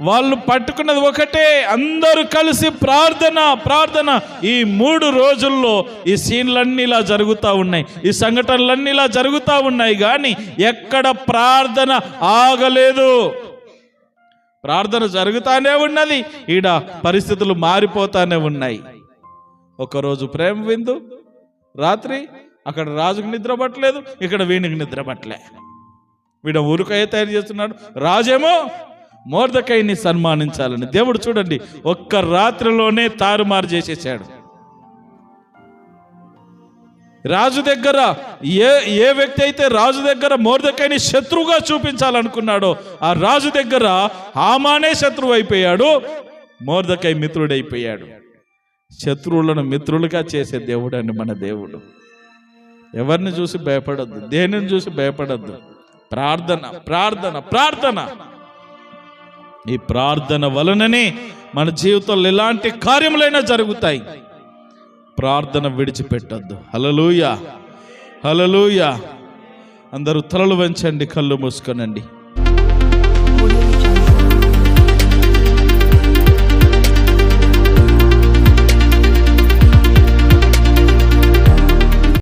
వాళ్ళు పట్టుకున్నది ఒకటే, అందరూ కలిసి ప్రార్థన ప్రార్థన. ఈ 3 రోజుల్లో ఈ సీన్లన్నీ ఇలా జరుగుతూ ఉన్నాయి, ఈ సంఘటనలన్నీ ఇలా జరుగుతూ ఉన్నాయి, కానీ ఎక్కడ ప్రార్థన ఆగలేదు. ప్రార్థన జరుగుతానే ఉన్నది, ఈడ పరిస్థితులు మారిపోతానే ఉన్నాయి. ఒకరోజు ప్రేమ విందు, రాత్రి అక్కడ రాజుకు నిద్ర పట్టలేదు, ఇక్కడ వీనికి నిద్ర పట్టలే. వీడ ఉరికయ్య తయారు చేస్తున్నాడు, రాజేమో మొర్దెకైని సన్మానించాలని. దేవుడు చూడండి ఒక్క రాత్రిలోనే తారుమారు చేసేసాడు. రాజు దగ్గర ఏ వ్యక్తి అయితే రాజు దగ్గర మొర్దెకైని శత్రువుగా చూపించాలనుకున్నాడో ఆ రాజు దగ్గర హామానే శత్రువు అయిపోయాడు, మొర్దెకై మిత్రుడైపోయాడు. శత్రువులను మిత్రులుగా చేసే దేవుడు అండి మన దేవుడు. ఎవరిని చూసి భయపడద్దు, దేనిని చూసి భయపడద్దు. ప్రార్థన ప్రార్థన ప్రార్థన. ఈ ప్రార్థన వలననే మన జీవితంలో ఎలాంటి కార్యములైనా జరుగుతాయి. ప్రార్థన విడిచిపెట్టద్దు. హల్లెలూయా హల్లెలూయా. అందరూ తలలు వంచండి, కళ్ళు మూసుకొనండి.